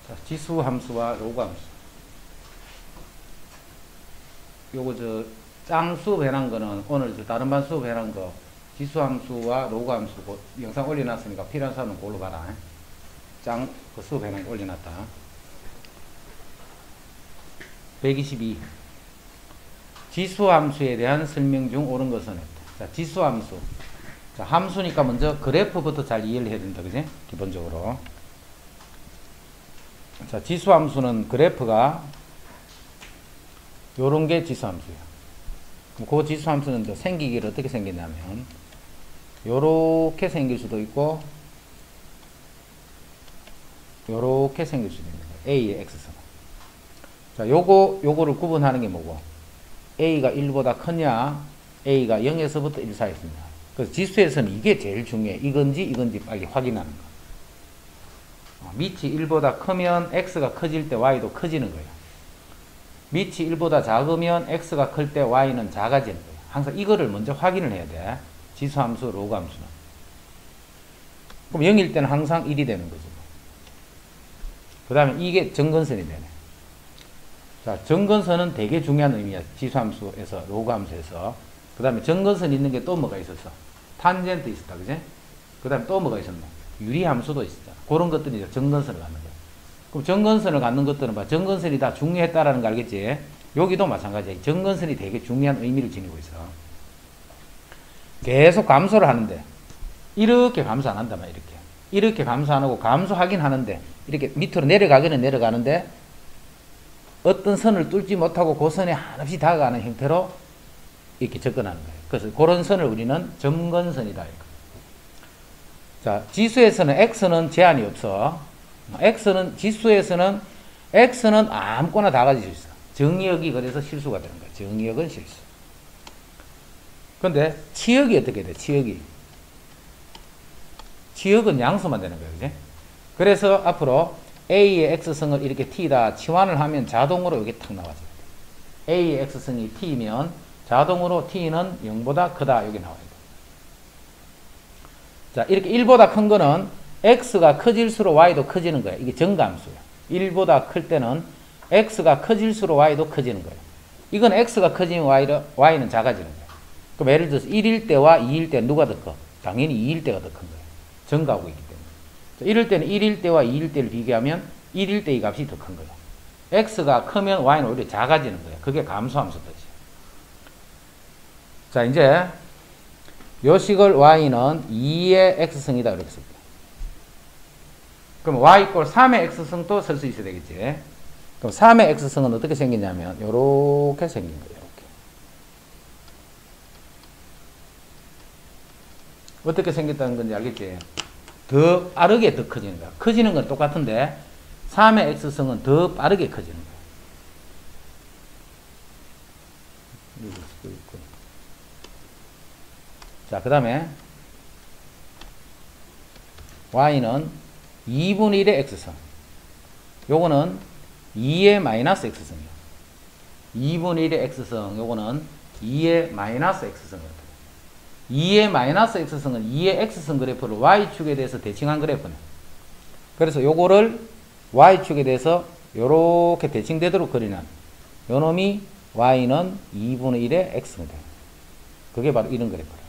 자, 지수 함수와 로그 함수. 요거 짱 수업해놓은 거는 오늘 다른 반 수업해놓은 거 지수 함수와 로그 함수 영상 올려놨으니까 필요한 사람은 그걸로 봐라. 짱 그 수업해놓은 거 올려놨다. 122. 지수 함수에 대한 설명 중 옳은 것은 없다. 자, 지수 함수. 자, 함수니까 먼저 그래프부터 잘 이해를 해야 된다. 그지? 기본적으로. 자, 지수 함수는 그래프가 요런 게 지수 함수예요. 그 지수 함수는 생기기를 어떻게 생겼냐면 요렇게 생길 수도 있고 요렇게 생길 수도 있는 거예요. A의 X선. 자, 요거를 구분하는 게 뭐고? A가 1보다 크냐, A가 0에서부터 1 사이에 있습니다. 그래서 지수에서는 이게 제일 중요해. 이건지 빨리 확인하는 거. 밑이 1보다 크면 X가 커질 때 Y도 커지는 거예요. 밑이 1보다 작으면 X가 클 때 Y는 작아지는 거예요. 항상 이거를 먼저 확인을 해야 돼. 지수함수, 로그 함수는. 그럼 0일 때는 항상 1이 되는 거죠. 그 다음에 이게 정근선이 되네. 자, 정근선은 되게 중요한 의미야. 지수함수에서, 로그 함수에서. 그 다음에 정근선 있는 게 또 뭐가 있었어? 탄젠트 있었다. 그지? 그 다음에 또 뭐가 있었나? 유리함수도 있었다. 그런 것들이 이제 정근선을 갖는 거야. 그럼 정근선을 갖는 것들은 봐. 정근선이 다 중요했다라는 거 알겠지? 여기도 마찬가지야. 정근선이 되게 중요한 의미를 지니고 있어. 계속 감소를 하는데, 이렇게 감소 안 한단 말이야, 이렇게. 이렇게 감소 안 하고 감소하긴 하는데, 이렇게 밑으로 내려가기는 내려가는데, 어떤 선을 뚫지 못하고 그 선에 한없이 다가가는 형태로 이렇게 접근하는 거예요. 그래서 그런 선을 우리는 정근선이다. 자, 지수에서는 X는 제한이 없어. 지수에서는 X는 아무거나 다 가질 수 있어. 정의역이 그래서 실수가 되는 거야. 정의역은 실수. 근데 치역이 어떻게 돼? 치역은 양수만 되는 거예요. 그지? 그래서 앞으로 A의 X성을 이렇게 T다 치환을 하면 자동으로 여기 탁 나와줘요. A의 X성이 T면 자동으로 T는 0보다 크다 여기 나와야 돼. 자, 이렇게 1보다 큰 거는 X가 커질수록 Y도 커지는 거예요. 이게 정감수예요. 1보다 클 때는 X가 커질수록 Y도 커지는 거예요. 이건 X가 커지면 Y는 작아지는 거예요. 그럼 예를 들어서 1일 때와 2일 때 누가 더 커? 당연히 2일 때가 더 큰 거예요. 정가하고 있기 때문에. 자, 이럴 때는 1일 때와 2일 때를 비교하면 1일 때 이 값이 더 큰 거예요. X가 크면 Y는 오히려 작아지는 거예요. 그게 감소함수 뜻이에요. 자, 이제 요 식을 Y는 2의 X승이다 이렇게 씁니다. 그럼 Y 꼴 3의 X승도 쓸 수 있어야 되겠지. 그럼 3의 X승은 어떻게 생기냐면 요렇게 생긴 거예요. 이렇게. 어떻게 생겼다는 건지 알겠지? 더 빠르게 더 커지는 거야. 커지는 건 똑같은데 3의 X승은 더 빠르게 커지는 거야. 자, 그 다음에 Y는 2분의 1의 X승. 요거는 2의 마이너스 X승이에요. 2분의 1의 X승. 요거는 2의 마이너스 X승이에요. 2의 마이너스 X승은 2의 X승 그래프를 Y축에 대해서 대칭한 그래프네. 그래서 요거를 Y축에 대해서 요렇게 대칭되도록 그리는 요 놈이 Y는 2분의 1의 X승이 돼요. 그게 바로 이런 그래프예요.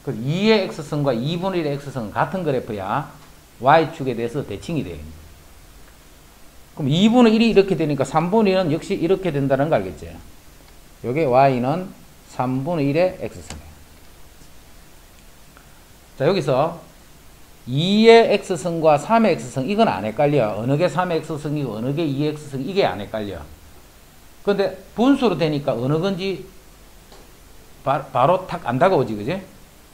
그 2의 X승과 2분의 1의 X승은 같은 그래프야. Y축에 대해서 대칭이 돼요. 그럼 2분의 1이 이렇게 되니까 3분의 1은 역시 이렇게 된다는 거 알겠지? 요게 Y는 3분의 1의 X승이에요. 자, 여기서 2의 X승과 3의 X승 이건 안 헷갈려. 어느 게 3의 X승이고 어느 게 2의 X승 이게 안 헷갈려. 근데 분수로 되니까 어느 건지 바로 탁 안 다가오지, 그지?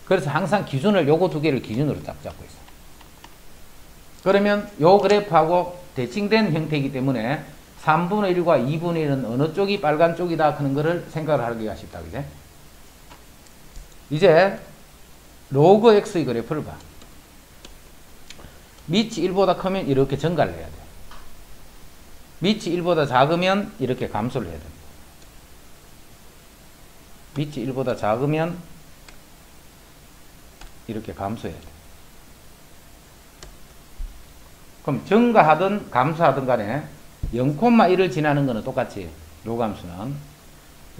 그래서 항상 기준을 요거 두 개를 기준으로 딱 잡고 있어. 그러면 요 그래프하고 대칭된 형태이기 때문에 3분의 1과 2분의 1은 어느 쪽이 빨간 쪽이다 하는 거를 생각을 하기가 쉽다, 그지? 이제 로그 X의 그래프를 봐. 밑이 1보다 크면 이렇게 증가를 해야 돼. 밑이 1보다 작으면 이렇게 감소를 해야 됩니다. 밑이 1보다 작으면 이렇게 감소해야 돼. 그럼 증가하든 감소하든 간에 0,1을 지나는 거는 똑같지. 요 감수는.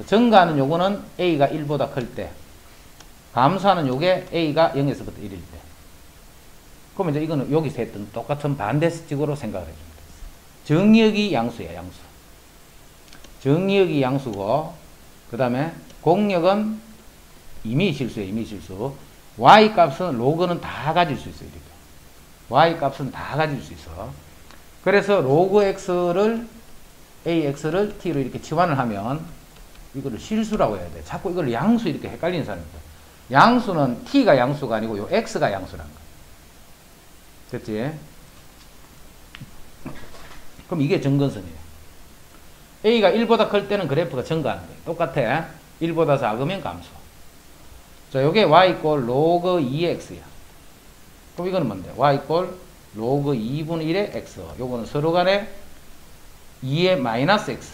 증가하는 요거는 a가 1보다 클 때, 감소하는 요게 a가 0에서부터 1일 때. 그럼 이제 이거는 여기서 했던 똑같은 반대식으로 생각을 해줍니다. 정의역이 양수야, 양수. 정의역이 양수고, 그 다음에 공역은 임의 실수예요, 임의 실수. y 값은 로그는 다 가질 수 있어요, 이렇게. y 값은 다 가질 수 있어. 그래서 로그 x를, ax를 t로 이렇게 치환을 하면 이거를 실수라고 해야 돼. 자꾸 이걸 양수 이렇게 헷갈리는 사람입니다. 양수는 t가 양수가 아니고 요 x가 양수라는 거야. 됐지? 그럼 이게 정근선이에요. a가 1보다 클 때는 그래프가 증가하는 거예요. 똑같아. 1보다 작으면 감소. 자, 요게 y 이꼴 로그 2의 x야. 그럼 이거는 뭔데? y 이꼴 로그 2분의 1의 x. 요거는 서로 간에 2의 마이너스 x.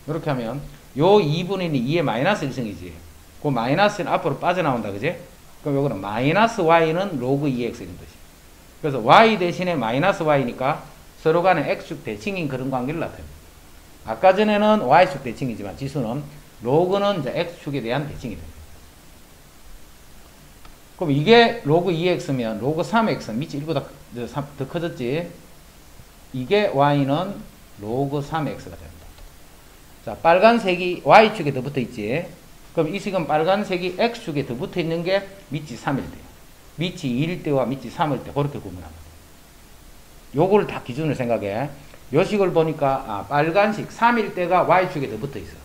이렇게 하면 요 2분의 1이 2의 마이너스 1승이지. 그 마이너스는 앞으로 빠져나온다. 그지? 그럼 요거는 마이너스 y는 로그 2x 이런 뜻이야. 그래서 y 대신에 마이너스 y니까 서로 간에 x축 대칭인 그런 관계를 나타냅니다. 아까 전에는 y축 대칭이지만 지수는 로그는 이제 x축에 대한 대칭이 됩니다. 그럼 이게 로그 2x면 로그 3x 밑이 1보다 더 커졌지. 이게 y는 로그 3x가 됩니다. 자, 빨간색이 y축에 더 붙어 있지. 그럼 이 식은 빨간색이 x축에 더 붙어 있는 게 밑이 3일 때요. 밑이 2일 때와 밑이 3일 때 그렇게 구분합니다. 요거를 다 기준으로 생각해. 요 식을 보니까 빨간색 3일 때가 y축에 더 붙어 있어.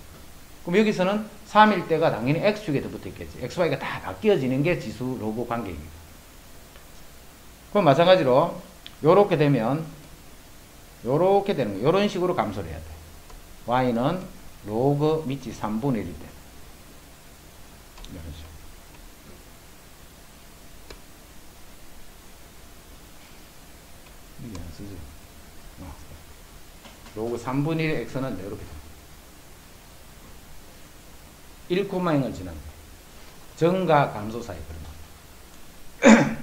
그럼 여기서는 3일 때가 당연히 x축에 더 붙어 있겠지. xy가 다 바뀌어지는 게 지수 로그 관계입니다. 그럼 마찬가지로 요렇게 되면 요렇게 되는 거예요. 요런 식으로 감소를 해야 돼. y는 로그 밑이 3분의 1일 때. 이런 식으로. 이게 안 쓰지. 로그 3분의 1의 x는 이렇게 됩니다. 1,0을 지납니다. 정과 감소 사이 그런 거.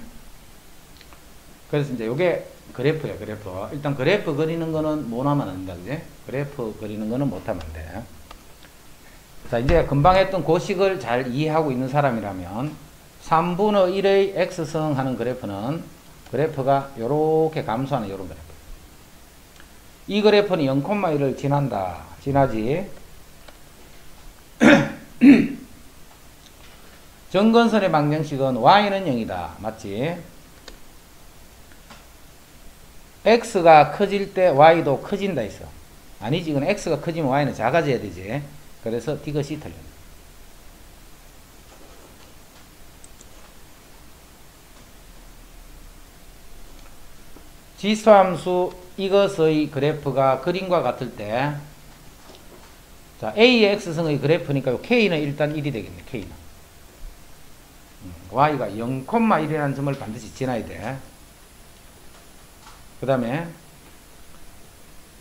그래서 이제 요게 그래프야, 그래프. 일단 그래프 그리는 거는 못 하면 안 된다, 그지? 그래프 그리는 거는 못 하면 안 돼. 자, 이제 금방 했던 고식을 잘 이해하고 있는 사람이라면 3분의 1의 x승 하는 그래프는 그래프가 요렇게 감소하는 요런 그래프. 이 그래프는 0,1을 지난다. 지나지. 정근선의 방정식은 y는 0이다. 맞지? x가 커질 때 y도 커진다 있어. 아니지. 이건 x가 커지면 y는 작아져야 되지. 그래서 이것이 틀립니다. 지수함수 이것의 그래프가 그림과 같을 때, 자, a의 x승의 그래프니까 요 k는 일단 1이 되겠네. k는 y가 0,1이라는 점을 반드시 지나야 돼. 그 다음에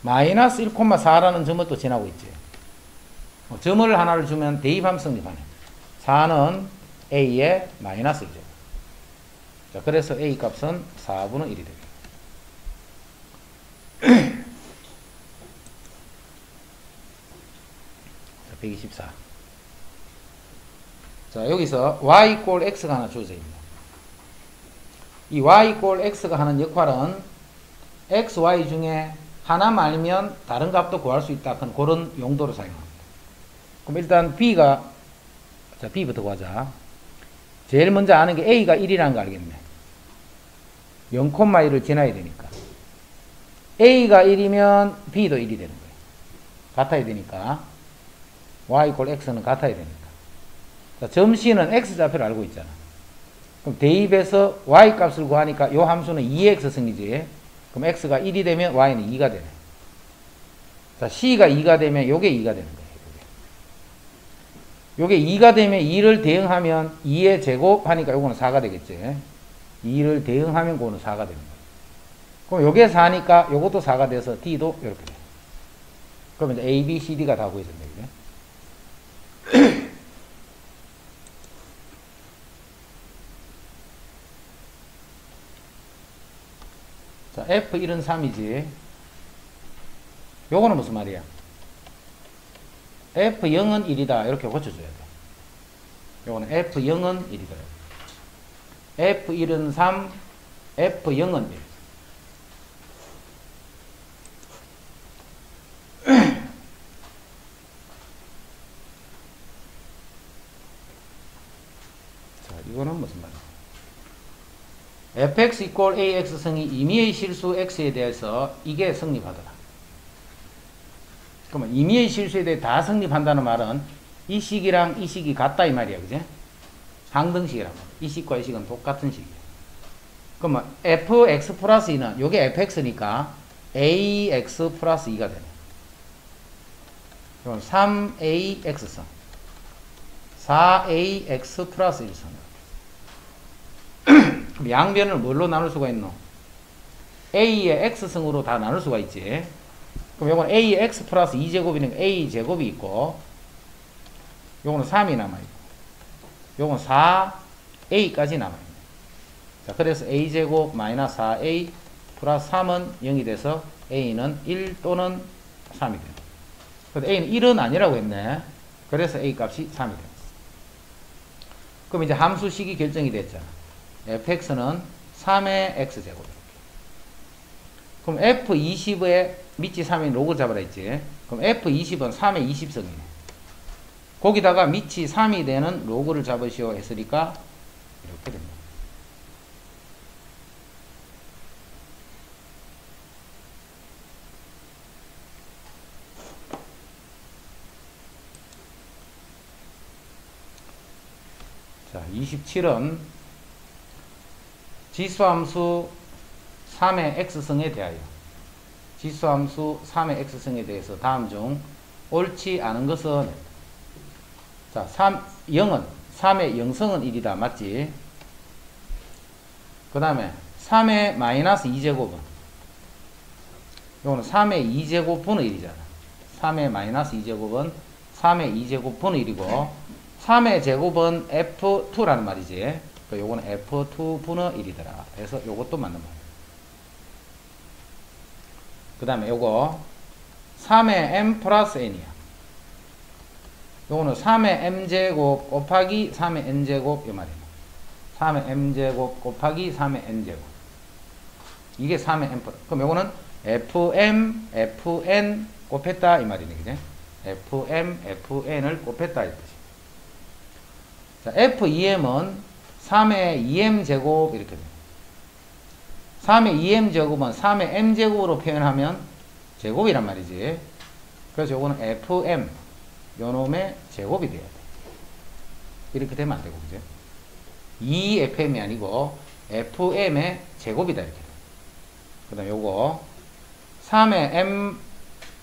마이너스 1,4라는 점을 또 지나고 있지. 점을 하나를 주면 대입함 성립하네. 4는 a의 마이너스 1이죠. 자, 그래서 a 값은 4분의 1이 되겠다. 자, 124. 자, 여기서 y 이꼴 x가 하나 주어져 있습니다. 이 y 이꼴 x가 하는 역할은 x, y 중에 하나만 알면 다른 값도 구할 수 있다. 그런 용도로 사용합니다. 그럼 일단 b가, 자, b부터 구하자. 제일 먼저 아는 게 a가 1이라는 거 알겠네. 0,1을 지나야 되니까. a가 1이면 b도 1이 되는 거예요. 같아야 되니까. y 이꼴 x는 같아야 되니까. 자, 점 C는 x좌표를 알고 있잖아. 그럼 대입해서 y 값을 구하니까 요 함수는 2x 승이지. 그럼 x가 1이 되면 y는 2가 되네. 자, c가 2가 되면 요게 2가 되는 거예요. 요게 2가 되면 2를 대응하면 2의 제곱 하니까 요거는 4가 되겠지. 2를 대응하면 그거는 4가 되는 거예요. 그럼 요게 4니까 요것도 4가 돼서 d도 이렇게 돼. 그러면 이제 a, b, c, d가 다 구해졌네. F1은 3이지. 요거는 무슨 말이야? F0은 1이다. 이렇게 고쳐줘야 돼. 요거는 F0은 1이다. F1은 3, F0은 1. 자, 이거는 무슨 말이야? fx 이퀄 ax 승이 임의의 실수 x에 대해서 이게 성립하더라. 그러면 임의의 실수에 대해 다 성립한다는 말은 이 식이랑 이 식이 같다 이 말이야, 그지? 항등식이란 말이야. 이 식과 이 식은 똑같은 식이야. 그러면 fx 플러스 2는 요게 fx니까 ax 플러스 2가 되네. 그럼 3ax승 4ax 플러스 1승. 그럼 양변을 뭘로 나눌 수가 있노? a의 x승으로 다 나눌 수가 있지. 그럼 요건 a의 x 플러스 2제곱이니까 a제곱이 있고, 요거는 3이 남아있고, 요건 4a까지 남아있네. 자, 그래서 a제곱 마이너스 4a 플러스 3은 0이 돼서 a는 1 또는 3이 돼요. 근데 a는 1은 아니라고 했네. 그래서 a 값이 3이 돼요. 그럼 이제 함수식이 결정이 됐잖아. fx는 3의 x제곱. 그럼 f20에 밑이 3인 로그 잡아라 했지. 그럼 f20은 3의 20승이네. 거기다가 밑이 3이 되는 로그를 잡으시오 했으니까 이렇게 됩니다. 자, 27은 지수함수 3의 x승에 대하여 지수함수 3의 x승에 대해서 다음 중 옳지 않은 것은, 자, 0은 3의 0승은 1이다. 맞지? 그 다음에 3의 마이너스 2제곱은 이거는 3의 2제곱분의 1이잖아. 3의 마이너스 2제곱은 3의 2제곱분의 1이고 3의 제곱은 F2라는 말이지. 요거는 F2분의 1이더라. 그래서 요것도 맞는 말이야. 그 다음에 요거 3의 m 플러스 n이야. 요거는 3의 m제곱 곱하기 3의 n제곱 이 말이야. 3의 m제곱 곱하기 3의 n제곱. 이게 3의 m 플러스. 그럼 요거는 fm, fn 곱했다 이 말이네. 그지? fm, fn을 곱했다 이 뜻이야. 자, f2m은 3의 2m제곱 이렇게 돼요. 3의 2m제곱은 3의 m제곱으로 표현하면 제곱이란 말이지. 그래서 요거는 fm 요놈의 제곱이 돼야 돼. 이렇게 되면 안 되고, 그죠? 2fm이 아니고 fm의 제곱이다 이렇게. 그 다음에 요거 3의 m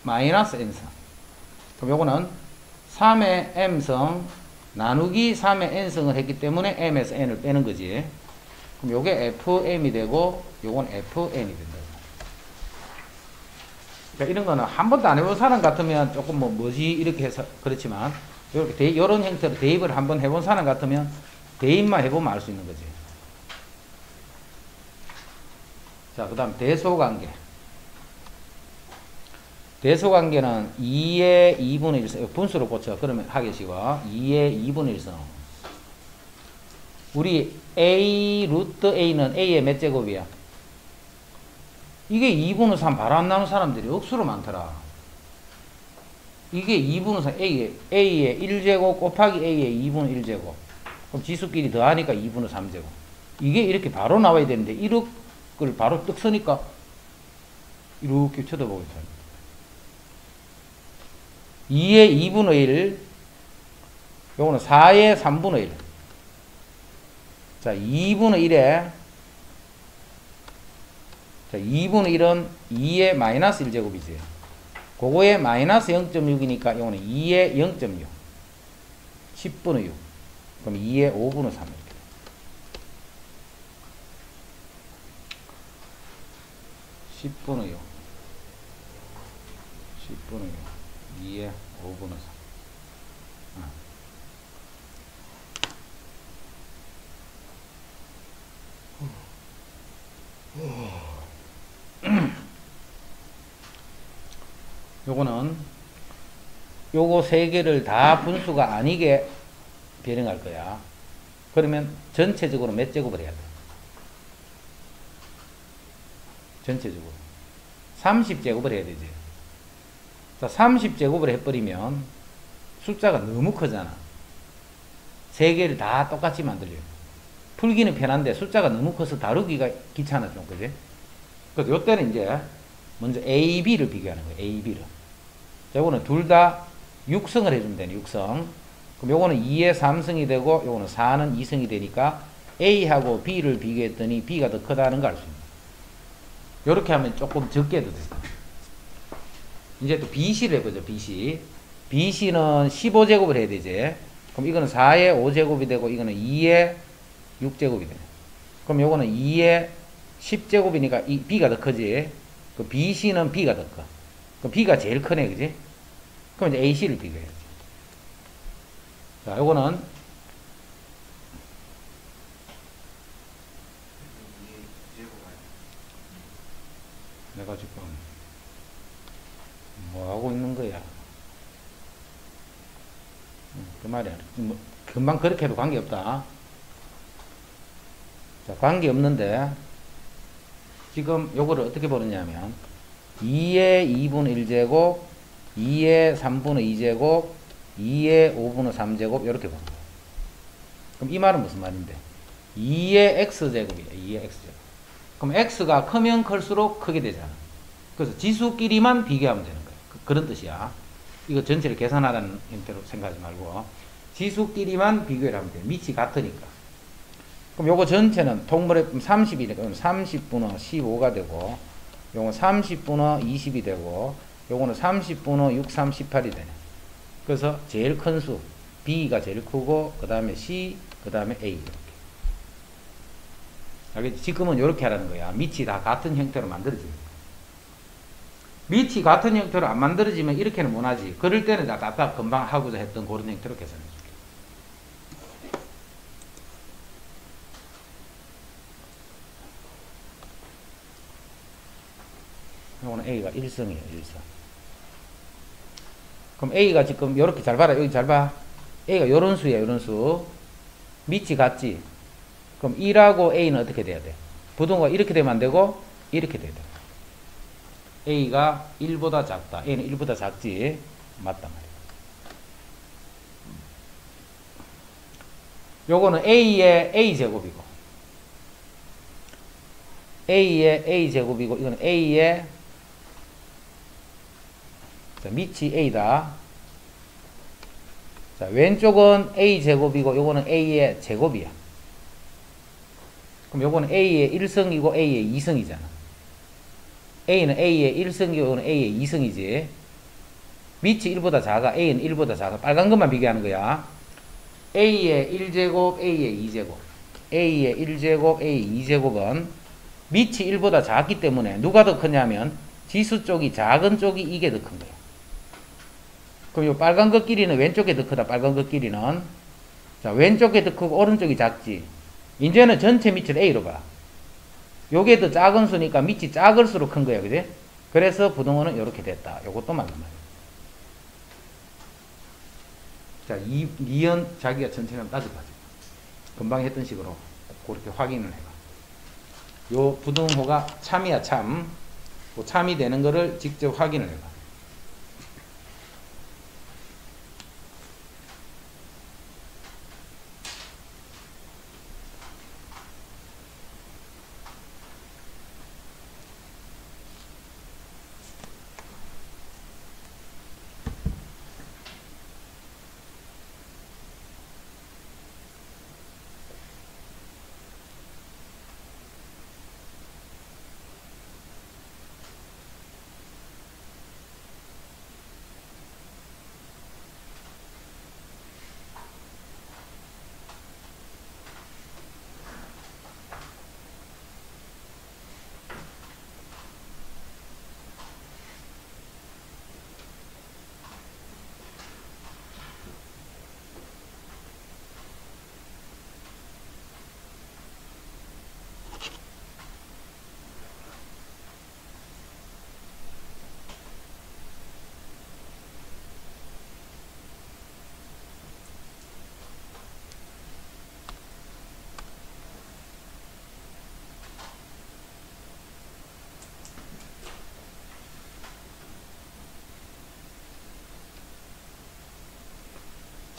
마이너스 n승. 그럼 요거는 3의 m승 나누기 3의 n승을 했기 때문에 m에서 n을 빼는 거지. 그럼 요게 fm이 되고 요건 fn이 된다. 그러니까 이런 거는 한 번도 안 해본 사람 같으면 조금 뭐지 이렇게 해서 그렇지만, 이렇게 이런 형태로 대입을 한번 해본 사람 같으면 대입만 해보면 알 수 있는 거지. 자, 그 다음 대소관계. 대소관계는 2의 2분의 1승, 분수로 고쳐. 그러면 하계식이고 2의 2분의 1승. 우리 a 루트 a는 a의 몇 제곱이야? 이게 2분의 3 바로 안 나오는 사람들이 억수로 많더라. 이게 2분의 3 a의 1제곱 곱하기 a의 2분의 1제곱. 그럼 지수끼리 더하니까 2분의 3제곱. 이게 이렇게 바로 나와야 되는데 이렇게 바로 떡 서니까 이렇게 쳐다보고 있어요. 2의 2분의 1, 요거는 4의 3분의 1. 자, 2분의 1에, 자, 2분의 1은 2의 마이너스 1제곱이지. 그거에 마이너스 0.6이니까 요거는 2의 0.6. 10분의 6. 그럼 2의 5분의 3 이렇게. 10분의 6. 10분의 6. 2의 5분의 3. 요거는 요거 세 개를 다 분수가 아니게 변형할 거야. 그러면 전체적으로 몇 제곱을 해야 돼? 전체적으로 30제곱을 해야 되지. 자, 30제곱을 해버리면 숫자가 너무 크잖아. 세 개를 다 똑같이 만들려요. 풀기는 편한데 숫자가 너무 커서 다루기가 귀찮아 좀, 그지? 그래서 요때는 이제 먼저 A, B를 비교하는 거예요. A, B를. 자, 요거는 둘 다 육성을 해주면 되네. 육성. 그럼 요거는 2의 3승이 되고 요거는 4는 2승이 되니까 A하고 B를 비교했더니 B가 더 크다는 걸 알 수 있습니다. 요렇게 하면 조금 적게 해도 되죠. 이제 또 BC를 해보죠. BC. BC는 15제곱을 해야 되지. 그럼 이거는 4의 5제곱이 되고 이거는 2의 6제곱이 되네. 그럼 요거는 2의 10제곱이니까 이 B가 더 크지. 그 BC는 B가 더 커. 그럼 B가 제일 크네, 그지? 그럼 이제 AC를 비교해야지. 자, 요거는 내가 지금 뭐 하고 있는 거야? 그 말이야. 뭐 금방 그렇게 해도 관계없다. 자, 관계없는데 지금 요거를 어떻게 보느냐면 2의 2분의 1제곱, 2의 3분의 2제곱, 2의 5분의 3제곱 이렇게 보는 거예요. 그럼 이 말은 무슨 말인데? 2의 x제곱이에요. 2의 x제곱. 그럼 x가 크면 클수록 크게 되잖아. 그래서 지수끼리만 비교하면 되는 거예요. 그런 뜻이야. 이거 전체를 계산하라는 형태로 생각하지 말고 지수끼리만 비교를 하면 돼요. 밑이 같으니까. 그럼 요거 전체는 통분의 30이니까 30분의 15가 되고 요거 30분의 20이 되고 요거는 30분의 6, 3, 18이 되네. 그래서 제일 큰 수 B가 제일 크고 그 다음에 C, 그 다음에 A 이렇게. 알겠지? 지금은 이렇게 하라는 거야. 밑이 다 같은 형태로 만들어지는 거야. 밑이 같은 형태로 안 만들어지면 이렇게는 못하지. 그럴 때는 딱 금방 하고자 했던 그런 형태로 계산해 줄게. 이거는 A가 1승이에요. 1승. 그럼 A가 지금 이렇게 잘 봐라. 여기 잘 봐. A가 요런 수야. 요런 수. 밑이 같지. 그럼 1하고 A는 어떻게 돼야 돼? 부등호가 이렇게 되면 안 되고 이렇게 돼야 돼. A가 1보다 작다. A는 1보다 작지. 맞단 말이야. 요거는 A의 A제곱이고 A의 A제곱이고 이거는 A의 자, 밑이 A다. 자, 왼쪽은 A제곱이고 요거는 A의 제곱이야. 그럼 요거는 A의 1승이고 A의 2승이잖아. A는 A의 1승이고 요거는 A의 2승이지. 밑이 1보다 작아. A는 1보다 작아. 빨간 것만 비교하는 거야. A의 1제곱, A의 2제곱. A의 1제곱, A의 2제곱은 밑이 1보다 작기 때문에 누가 더 크냐면 지수 쪽이 작은 쪽이 이게 더 큰 거야. 그럼 요 빨간 것 길이는 왼쪽에 더 크다. 빨간 것 길이는. 자, 왼쪽에 더 크고 오른쪽이 작지. 이제는 전체 밑을 A로 봐. 요게 더 작은 수니까 밑이 작을수록 큰 거야. 그지? 그래서 부등호는 이렇게 됐다. 요것도 맞는 말이야. 자, 니은 자기가 전체를 한번 따져봐. 금방 했던 식으로 그렇게 확인을 해봐. 요 부등호가 참이야, 참. 그 참이 되는 거를 직접 확인을 해봐.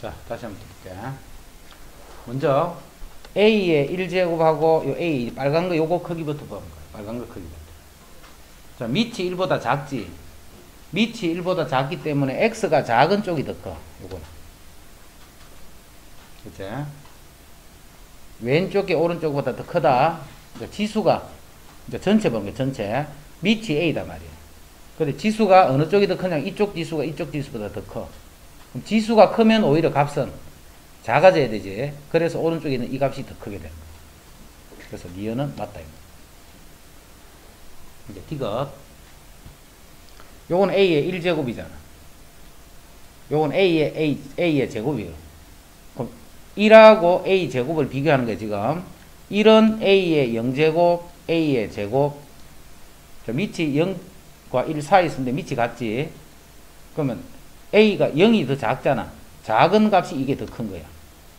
자, 다시 한번 볼게. 먼저 A의 1제곱하고 요 A 빨간 거 요거 크기부터 보는 거야. 빨간 거 크기부터. 자, 밑이 1보다 작지. 밑이 1보다 작기 때문에 X가 작은 쪽이 더 커. 요거는. 그치? 왼쪽이 오른쪽보다 더 크다. 그러니까 지수가 이제 전체 보는 거야. 전체. 밑이 A다 말이야. 근데 지수가 어느 쪽이 더 크냐? 이쪽 지수가 이쪽 지수보다 더 커. 그럼 지수가 크면 오히려 값은 작아져야 되지. 그래서 오른쪽에 있는 이 값이 더 크게 되는 거야. 그래서 니은은 맞다. 이제 D것. 요건 A의 1제곱이잖아. 요건 A의 제곱이에요. 그럼 1하고 A 제곱을 비교하는 거야, 지금. 1은 A의 0제곱, A의 제곱. 자, 밑이 0과 1 사이 있는데 밑이 같지. 그러면 A가 0이 더 작잖아. 작은 값이 이게 더 큰 거야.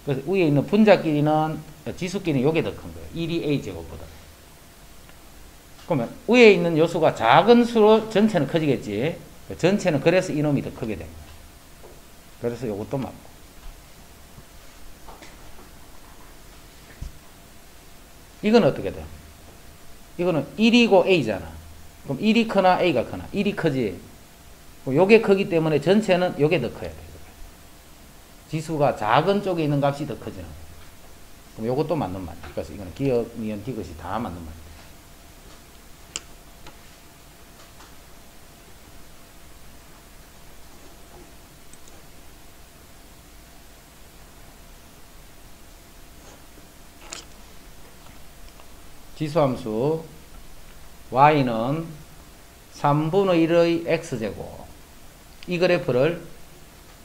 그래서 위에 있는 분자끼리는, 지수끼리는 요게 더 큰 거야. 1이 A 제곱보다. 그러면 위에 있는 요수가 작은 수로 전체는 커지겠지. 전체는 그래서 이놈이 더 크게 됩니다. 그래서 요것도 맞고. 이건 어떻게 돼? 이거는 1이고 A잖아. 그럼 1이 크나 A가 크나? 1이 크지. 요게 크기 때문에 전체는 요게 더 커야 돼. 지수가 작은 쪽에 있는 값이 더 크죠. 그럼 요것도 맞는 말이야. 그래서 이거는 기억, 니은, 디귿이 다 맞는 말이야. 지수함수 y는 3분의 1의 x제곱. 이 그래프를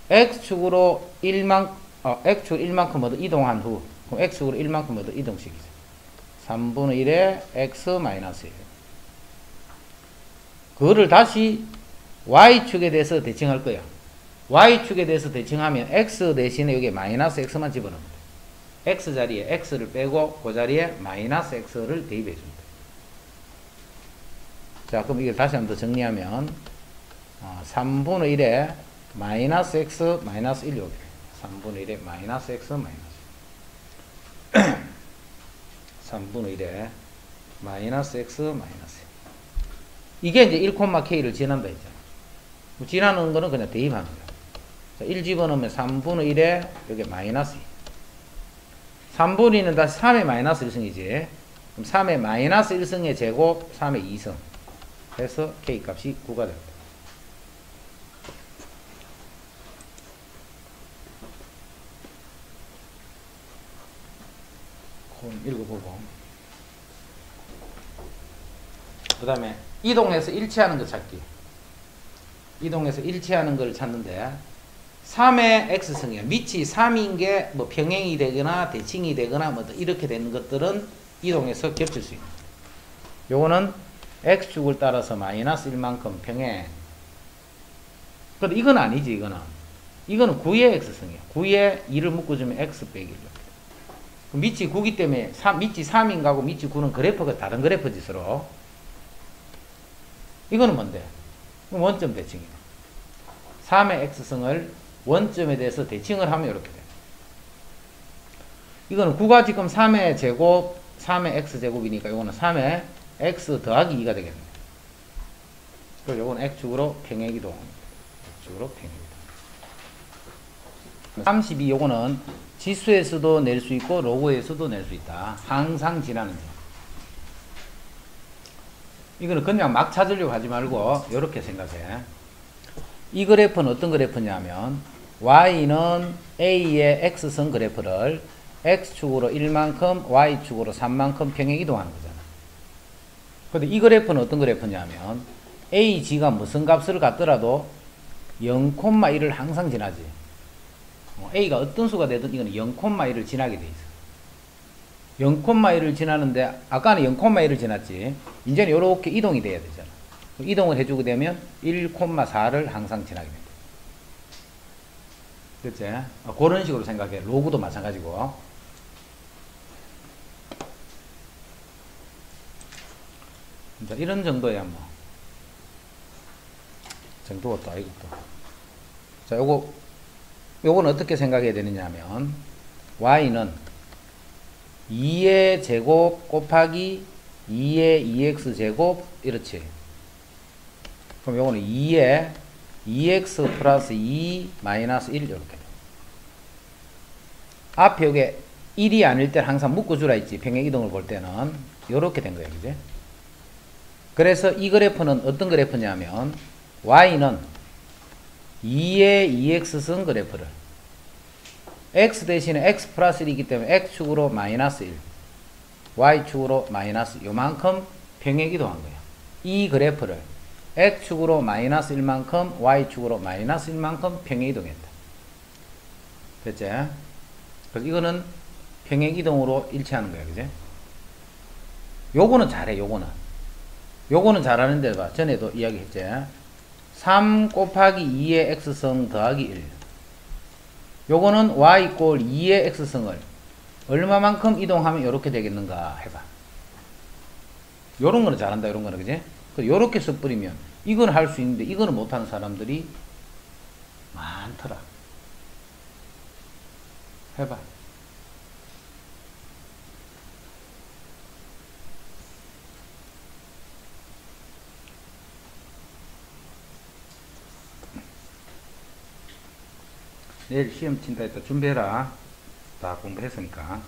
x축으로 1만큼 얻어 이동한 후, 그럼 x축으로 1만큼 얻어 이동시키죠. 3분의 1의 x 마이너스 1. 그거를 다시 y축에 대해서 대칭할 거야. y축에 대해서 대칭하면 x 대신에 여기에 마이너스 x만 집어넣으면 돼. x 자리에 x를 빼고 그 자리에 마이너스 x를 대입해 줍니다. 자, 그럼 이걸 다시 한번 더 정리하면 3분의 1에 마이너스 x 마이너스 1 여기 3분의 1에 마이너스 x 마이너스 3분의 1에 마이너스 x 마이너스 1. 이게 이제 1,k를 지난다 했잖아. 지나는 거는 그냥 대입하는 거야. 자, 1 집어넣으면 3분의 1에 여기 마이너스 2. 3분의 2는 다시 3의 마이너스 1승이지. 그럼 3의 마이너스 1승의 제곱 3의 2승 해서 K값이 9가 됩니다. 그럼 읽어보고 그 다음에 이동해서 일치하는 거 찾기. 이동해서 일치하는 걸 찾는데 3의 x승이야. 밑이 3인 게 뭐 평행이 되거나 대칭이 되거나 뭐 이렇게 되는 것들은 이동해서 겹칠 수 있는 거야. 요거는 x축을 따라서 마이너스 1만큼 평행. 근데 이건 아니지, 이거는. 이거는 9의 x승이야. 9에 2를 묶어주면 x 빼기 1. 밑이 9기 때문에 밑이 3인 가고 밑이 9는 그래프가 다른 그래프 짓으로. 이거는 뭔데? 원점 대칭이야. 3의 x승을 원점에 대해서 대칭을 하면 이렇게 돼. 이거는 9가 지금 3의 제곱, 3의 x제곱이니까 이거는 3의 x 더하기 2가 되겠네. 그리고 이건 x축으로 평행이동. x축으로 평행이동. 32 요거는 지수에서도 낼 수 있고 로그에서도 낼 수 있다. 항상 지나는 점. 이거는 그냥 막 찾으려고 하지 말고 이렇게 생각해. 이 그래프는 어떤 그래프냐면 y는 a의 x선 그래프를 x축으로 1만큼 y축으로 3만큼 평행 이동하는 거잖아. 근데 이 그래프는 어떤 그래프냐면 ag가 무슨 값을 갖더라도 0,1을 항상 지나지. a가 어떤 수가 되든 이거는 0,1을 지나게 돼 있어. 0,1을 지나는데 아까는 0,1을 지났지. 이제는 이렇게 이동이 돼야 되잖아. 이동을 해주게 되면 1,4를 항상 지나게 됩니다. 그렇지? 그런 식으로 생각해. 로그도 마찬가지고. 자, 이런 정도야 뭐. 정도가 또 이것도. 자, 요거 요건 어떻게 생각해야 되느냐 하면 y는 2의 제곱 곱하기 2의 2x 제곱 이렇지. 그럼 요거는 2의 2x 플러스 2 마이너스 1 이렇게. 앞에 요게 1이 아닐 때는 항상 묶어주라 했지. 평행이동을 볼 때는 요렇게 된 거예요. 그지? 그래서 이 그래프는 어떤 그래프냐면 y는 2의 2x 쓴 그래프를 x 대신에 x 플러스 1이기 때문에 x축으로 마이너스 1 y축으로 마이너스 요만큼 평행이동한 거예요. 이 그래프를 x축으로 마이너스 1만큼 y축으로 마이너스 1만큼 평행이동했다. 됐지? 그래서 이거는 평행이동으로 일치하는 거야. 그지? 요거는 잘해. 요거는 잘하는데 봐. 전에도 이야기했지. 3 곱하기 2의 x승 더하기 1. 요거는 y 꼴 2의 x승을 얼마만큼 이동하면 요렇게 되겠는가 해봐. 요런 거는 잘한다. 요런 거는. 그지? 요렇게 써버리면 이건 할 수 있는데 이거는 못하는 사람들이 많더라. 해봐. 내일 시험 친다 했다. 준비해라. 다 공부했으니까.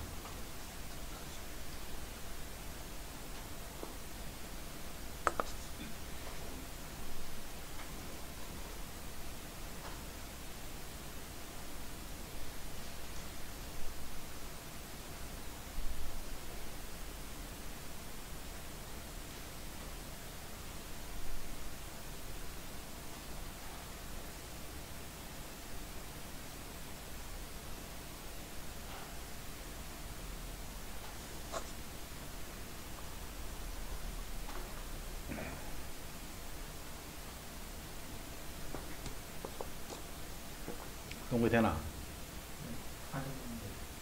동의 되나?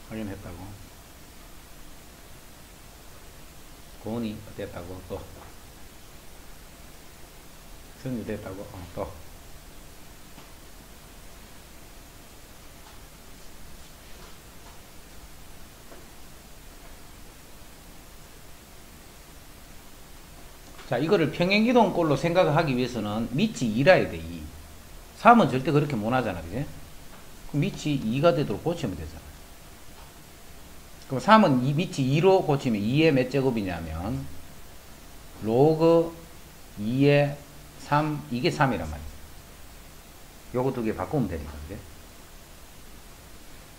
확인했다고. 고은이 됐다고. 또 성유 됐다고. 또 자, 이거를 평행이동꼴로 생각하기 위해서는 밑이 2라 돼. 2. 3은 절대 그렇게 못 하잖아. 그지? 그럼 밑이 2가 되도록 고치면 되잖아. 그럼 3은 밑이 2로 고치면 2의 몇 제곱이냐면 로그 2의 3, 이게 3이란 말이야. 요거 두 개 바꾸면 되니까. 그지?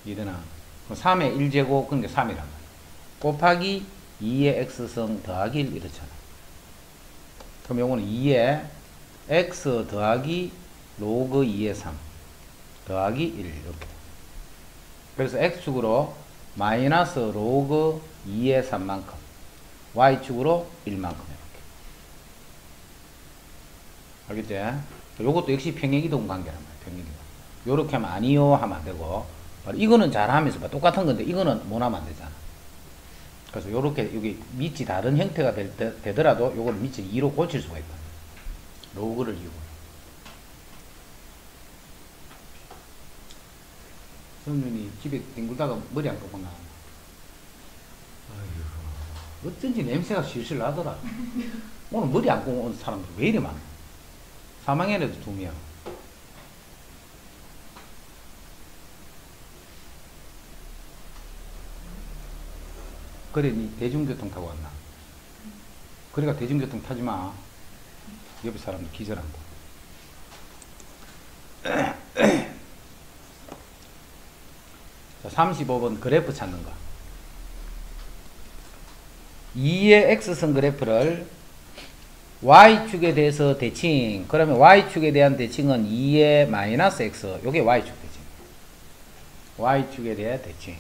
이래나. 그럼 3의 1제곱, 그러니까 3이란 말이야. 곱하기 2의 x승 더하기 1 이렇잖아. 그럼 요거는 2의 x 더하기 로그 2의 3 더하기 1 이렇게. 그래서 x축으로 마이너스 로그 2의 3만큼 y축으로 1만큼 이렇게. 알겠지? 요것도 역시 평행이동 관계란 말이야. 평행이동. 요렇게 하면 아니요 하면 안 되고, 이거는 잘하면서 봐. 똑같은 건데 이거는 못 하면 안 되잖아. 그래서 요렇게 여기 밑이 다른 형태가 되더라도 요걸 밑을 2로 고칠 수가 있다. 로그를 이용해. 성윤이 집에 뒹굴다가 머리 안 감았나? 아이고, 어쩐지 냄새가 실실 나더라. 오늘 머리 안 감고 온 사람들 왜 이리 많아? 3학년에도 2명. 그래, 니 대중교통 타고 왔나? 그러니까 대중교통 타지 마. 옆에 사람들 기절한다. 자, 35번 그래프 찾는 거. 2의 x선 그래프를 y축에 대해서 대칭. 그러면 y축에 대한 대칭은 2의 마이너스 x. 요게 y축 대칭. y축에 대한 대칭.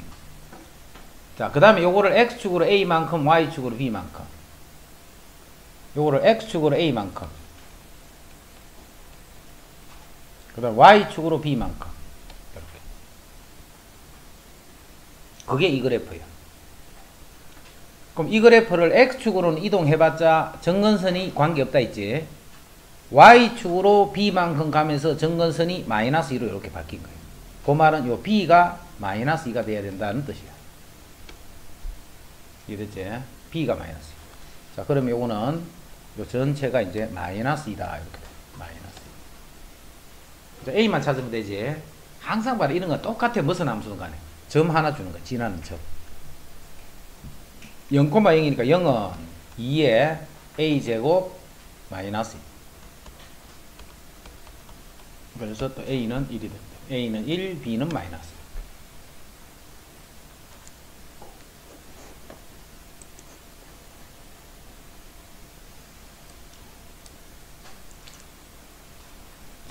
자, 그 다음에 요거를 x축으로 a만큼 y축으로 b만큼. 요거를 x축으로 a만큼. 그 다음 y축으로 b만큼. 이렇게. 그게 이 그래프예요. 그럼 이 그래프를 x축으로는 이동해봤자 정근선이 관계없다 했지. y축으로 b만큼 가면서 정근선이 마이너스 2로 이렇게 바뀐 거예요. 그 말은 요 b가 마이너스 2가 돼야 된다는 뜻이야. 이해됐지? b가 마이너스 2. 자, 그러면 요거는 요 전체가 이제 마이너스 2다. 이렇게 돼. 마이너스 2. 자, a만 찾으면 되지. 항상 봐라. 이런 건 똑같아. 무슨 함수든 간에. 점 하나 주는 거야. 지나는 점. 0,0이니까 0은 2에 a제곱 마이너스 2. 그래서 또 a는 1이 된다. a는 1, b는 마이너스.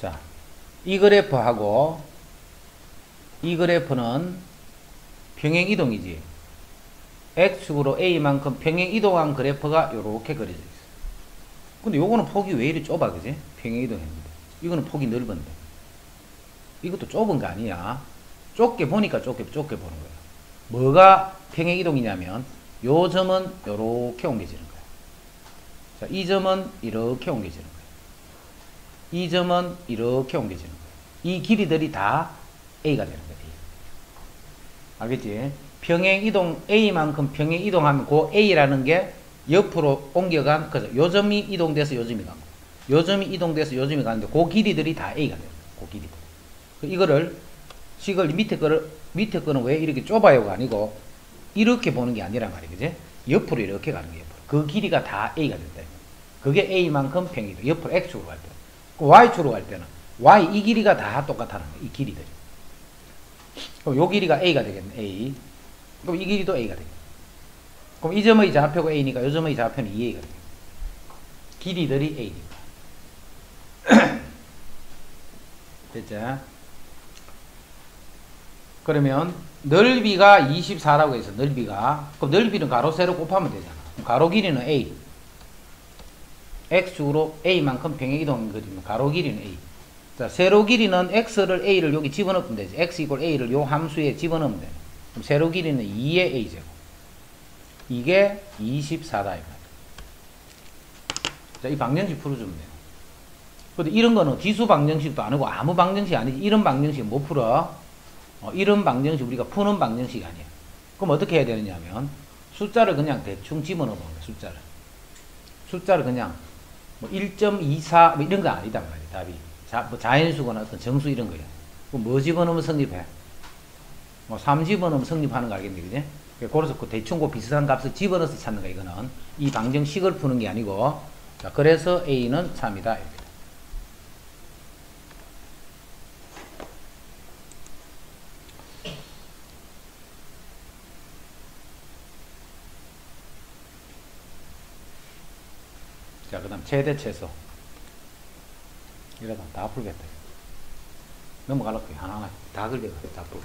자, 이 그래프하고 이 그래프는 평행이동이지. x축으로 a만큼 평행이동한 그래프가 이렇게 그려져 있어. 근데 요거는 폭이 왜 이리 좁아, 그지? 평행이동했는데. 이거는 폭이 넓은데. 이것도 좁은 거 아니야. 좁게 보니까 좁게 보는 거야. 뭐가 평행이동이냐면 요 점은 요렇게 옮겨지는 거야. 자, 이 점은 이렇게 옮겨지는 거야. 이 점은 이렇게 옮겨지는 거야. 이 길이들이 다 a가 되는 거야. A. 알겠지? 평행이동 a만큼 평행이동하면 그 a라는 게 옆으로 옮겨간, 그래서 요 점이 이동돼서 요 점이 간 거야. 요 점이 이동돼서 요 점이 가는데 그 길이들이 다 a가 되는 거야. 그 길이들. 이거를 식을 밑에 거는 왜 이렇게 좁아요가 아니고 이렇게 보는 게 아니란 말이야. 그지? 옆으로 이렇게 가는 게 옆으로. 그 길이가 다 a가 된다. 그게 a만큼 평행이동. 옆으로 x축으로 갈 때. 그 y축으로 갈 때는 y 이 길이가 다 똑같다는 거야. 이 길이들이. 그럼 요 길이가 a가 되겠네. a. 그럼 이 길이도 a가 되겠네. 그럼 이 점의 좌표가 a니까 요 점의 좌표는 2a가 되겠네. 길이들이 a니까. 됐죠? 그러면 넓이가 24라고 해서 넓이가, 그럼 넓이는 가로 세로 곱하면 되잖아. 가로 길이는 a. x축으로 a만큼 평행이동인 거지만 가로 길이는 a. 자, 세로 길이는 x를 a를 여기 집어넣으면 되지. x 이꼴 a를 요 함수에 집어넣으면 돼. 그럼 세로 길이는 2의 a제곱. 이게 24다. 자, 이 방정식 풀어주면 돼요. 근데 이런 거는 기수 방정식도 아니고 아무 방정식이 아니지. 이런 방정식 못 풀어. 이런 방정식 우리가 푸는 방정식이 아니야. 그럼 어떻게 해야 되느냐면 숫자를 그냥 대충 집어넣는 거야. 숫자를 그냥 뭐 1.24 뭐 이런 거 아니다 말이야. 답이 뭐 자연수거나 어떤 정수 이런 거야. 그럼 뭐 집어넣으면 성립해? 뭐 3 집어넣으면 성립하는 거 알겠니? 그지? 그래서 그 대충 그 비슷한 값을 집어넣어서 찾는 거야. 이거는 이 방정식을 푸는 게 아니고. 자, 그래서 a는 3이다. 이렇게. 자, 그 다음 최대 최소. 이러다 다 풀겠다. 넘어가려고 하나하나 다 걸려가 다 풀어.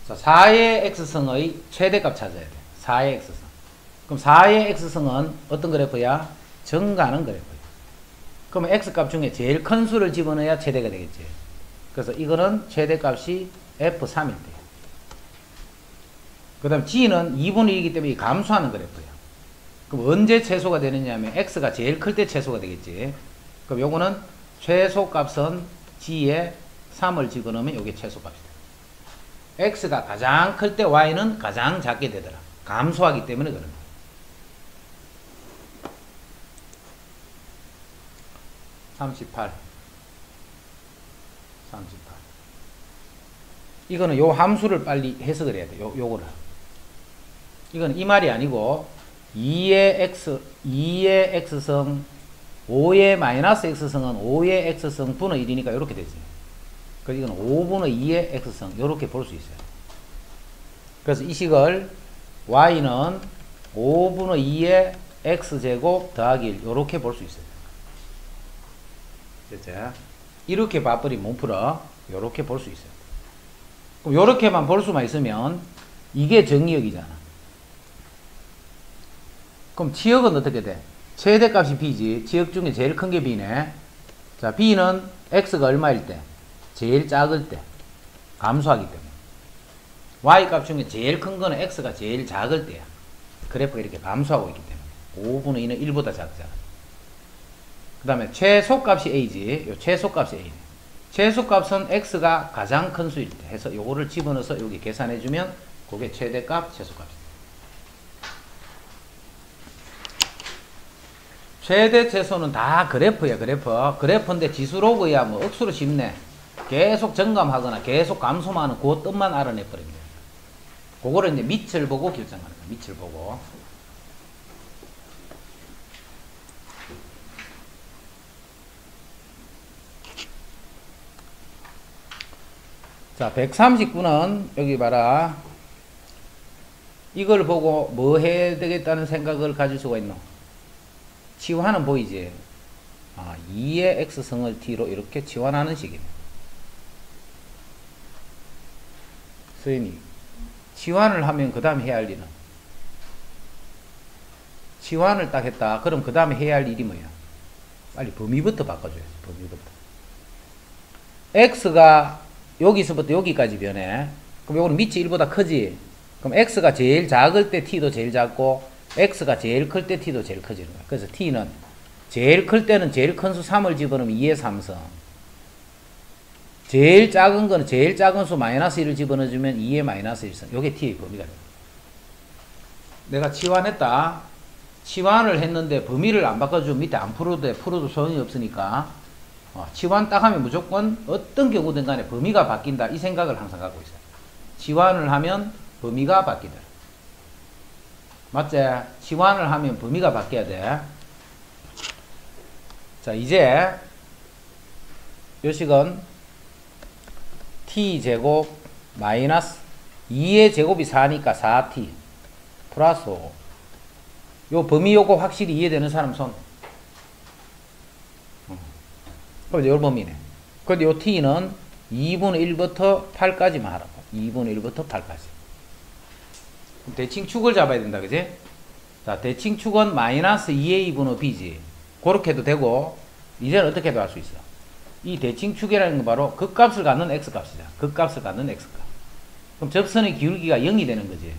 자, 4의 x성의 최대값 찾아야 돼. 4의 x성. 그럼 4의 x성은 어떤 그래프야? 증가하는 그래프야. 그러면 x값 중에 제일 큰 수를 집어넣어야 최대가 되겠지. 그래서 이거는 최대값이 f3일 때. 그 다음 g는 2분의 1이기 때문에 감소하는 그래프야. 그럼 언제 최소가 되느냐 하면 x가 제일 클 때 최소가 되겠지. 그럼 요거는 최소값은 g에 3을 집어넣으면 요게 최소값이 돼. x가 가장 클 때 y는 가장 작게 되더라. 감소하기 때문에 그런 거야. (38) 이거는 요 함수를 빨리 해석을 해야 돼. 요거를. 이거는 이 말이 아니고 2의 x성 5의 마이너스 x성은 5의 x성 분의 1이니까 이렇게 되지. 그래서 이건 5분의 2의 x성 이렇게 볼 수 있어요. 그래서 이 식을 y는 5분의 2의 x제곱 더하기 1 이렇게 볼 수 있어요. 됐죠? 이렇게 봐버리면 못 풀어. 이렇게 볼 수 있어요. 그럼 이렇게만 볼 수만 있으면 이게 정의역이잖아. 그럼 치역은 어떻게 돼? 최대값이 b지. 치역 중에 제일 큰 게 b네. 자, b는 x가 얼마일 때? 제일 작을 때. 감소하기 때문에. y값 중에 제일 큰 거는 x가 제일 작을 때야. 그래프가 이렇게 감소하고 있기 때문에. 5분의 2는 1보다 작잖아. 그 다음에 최소값이 a지. 요 최소값이 a네. 최소값은 x가 가장 큰 수일 때 해서 요거를 집어넣어서 여기 계산해주면 그게 최대값, 최소값입니다. 최대, 최소는 다 그래프야, 그래프. 그래프인데 지수로그야 뭐 억수로 쉽네. 계속 증감하거나 계속 감소만 하는 그 뜻만 알아내버립니다. 그거를 이제 밑을 보고 결정하는 거야, 밑을 보고. 자, 139는 여기 봐라. 이걸 보고 뭐 해야 되겠다는 생각을 가질 수가 있노? 치환은 보이지? 2의 x승을 t로 이렇게 치환하는 식이네. 선생님, 치환을 하면 그 다음에 해야 할 일은? 치환을 딱 했다. 그럼 그 다음에 해야 할 일이 뭐야? 빨리 범위부터 바꿔줘야지, 범위부터. x가 여기서부터 여기까지 변해. 그럼 요거는 밑이 1보다 크지? 그럼 x가 제일 작을 때 t도 제일 작고, x가 제일 클 때 t도 제일 커지는 거야. 그래서 t는 제일 클 때는 제일 큰 수 3을 집어넣으면 2의 3성. 제일 작은 거는 제일 작은 수 마이너스 1을 집어넣어주면 2의 마이너스 1성. 요게 t의 범위가 돼. 내가 치환했다. 치환을 했는데 범위를 안 바꿔주면 밑에 안 풀어도 돼. 풀어도 소용이 없으니까. 치환 딱 하면 무조건 어떤 경우든 간에 범위가 바뀐다. 이 생각을 항상 갖고 있어요. 치환을 하면 범위가 바뀌더라. 맞지? 치환을 하면 범위가 바뀌어야 돼. 자, 이제 요식은 t제곱 마이너스 2의 제곱이 4니까 4t 플러스 5. 요 범위 요거 확실히 이해되는 사람 손. 그럼 이제 요 범위네. 근데 요 t는 2분의 1부터 8까지만 하라고. 2분의 1부터 8까지. 그럼 대칭축을 잡아야 된다, 그지? 자, 대칭축은 마이너스 2의 2분의 b지. 그렇게 해도 되고, 이제는 어떻게 해도 할 수 있어. 이 대칭축이라는 건 바로 극값을 갖는 x값이잖아. 극값을 갖는 x값. 그럼 접선의 기울기가 0이 되는 거지.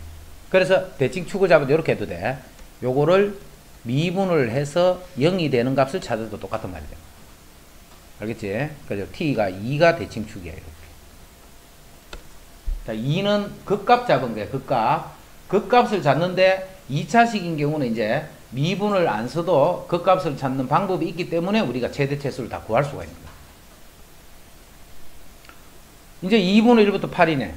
그래서 대칭축을 잡아도 이렇게 해도 돼. 요거를 미분을 해서 0이 되는 값을 찾아도 똑같은 말이 돼. 알겠지? 그래서 t가 2가 대칭축이야, 이렇게. 자, 2는 극값 잡은 거야, 극값. 극값을 찾는데 2차식인 경우는 이제 미분을 안 써도 극값을 찾는 방법이 있기 때문에 우리가 최대 최소를 다 구할 수가 있는 거야. 이제 2분의 1부터 8이네.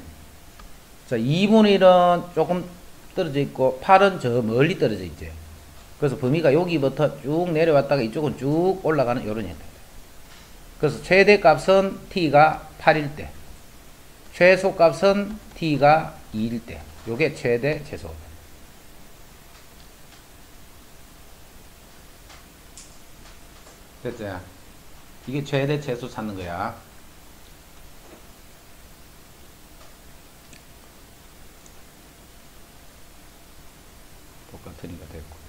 자, 2분의 1은 조금 떨어져 있고 8은 저 멀리 떨어져 있지. 그래서 범위가 여기부터 쭉 내려왔다가 이쪽은 쭉 올라가는 이런 형태. 그래서 최대값은 t가 8일 때, 최소값은 t가 2일 때. 요게 최대 최소. 됐지? 이게 최대 최소 찾는 거야. 똑같으니까 됐고.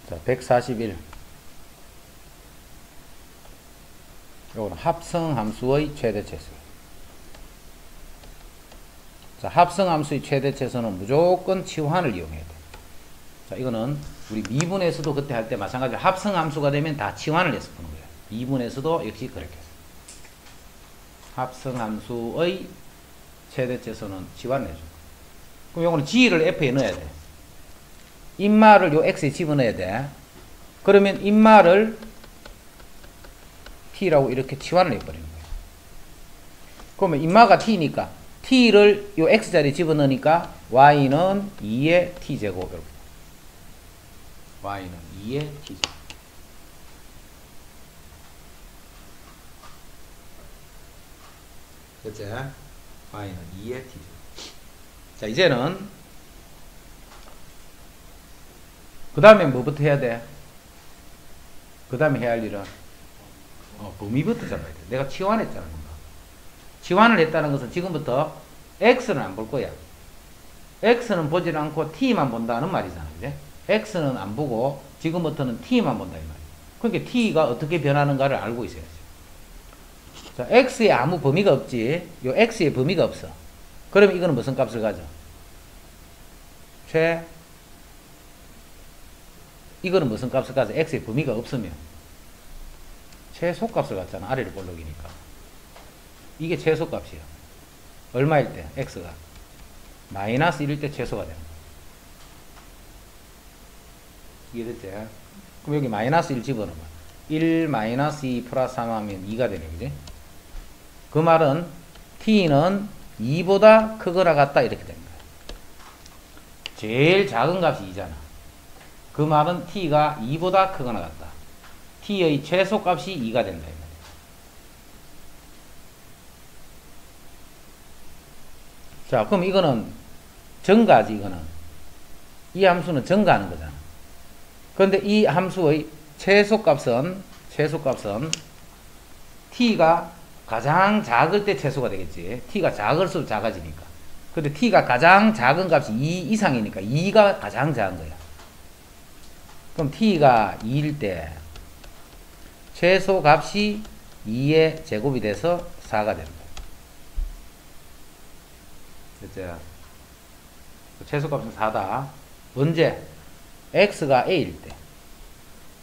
자, 141. 요거는 합성함수의 최대 최소. 자, 합성함수의 최대 최소는 무조건 치환을 이용해야 돼. 자, 이거는 우리 미분에서도 그때 할 때 마찬가지로 합성함수가 되면 다 치환을 해서 푸는 거야. 미분에서도 역시 그렇게 해서. 합성함수의 최대 최소는 치환을 해줘. 그럼 요거는 g를 f에 넣어야 돼. 인마를 요 x에 집어넣어야 돼. 그러면 인마를 t라고 이렇게 치환을 해버리는 거예요. 그러면 인마가 t니까 t를 요 x자리에 집어넣으니까 y는 2의 t제곱 이렇게. y는 2의 t제곱. 그치? y는 2의 t제곱. 자, 이제는 그 다음에 뭐부터 해야 돼? 그 다음에 해야 할 일은 범위부터 잡아야 돼. 내가 치환했잖아. 치환을 했다는 것은 지금부터 x는 안 볼 거야. x는 보지 않고 t만 본다는 말이잖아. 그래? x는 안 보고 지금부터는 t만 본다 이 말이야. 그러니까 t가 어떻게 변하는가를 알고 있어야지. 자, x에 아무 범위가 없지. 요 x에 범위가 없어. 그럼 이거는 무슨 값을 가져? 이거는 무슨 값을 가져? x에 범위가 없으면 최소값을 갖잖아. 아래를 볼록이니까. 이게 최소값이에요. 얼마일 때? x가. 마이너스 1일 때 최소가 되는 거야. 이해됐지? 그럼 여기 마이너스 1 집어넣어. 1 마이너스 2 플러스 3 하면 2가 되네. 그지? 그 말은 t는 2보다 크거나 같다. 이렇게 되는 거야. 제일 작은 값이 2잖아. 그 말은 t가 2보다 크거나 같다. t의 최소값이 2가 된다. 자, 그럼 이거는 증가지, 이거는. 이 함수는 증가하는 거잖아. 그런데 이 함수의 최소값은 t가 가장 작을 때 최소가 되겠지. t가 작을수록 작아지니까. 근데 t가 가장 작은 값이 2 이상이니까 2가 가장 작은 거야. 그럼 t가 2일 때 최소값이 2의 제곱이 돼서 4가 되는 거야. 됐죠? 최소값은 4다. 언제? x가 a일 때.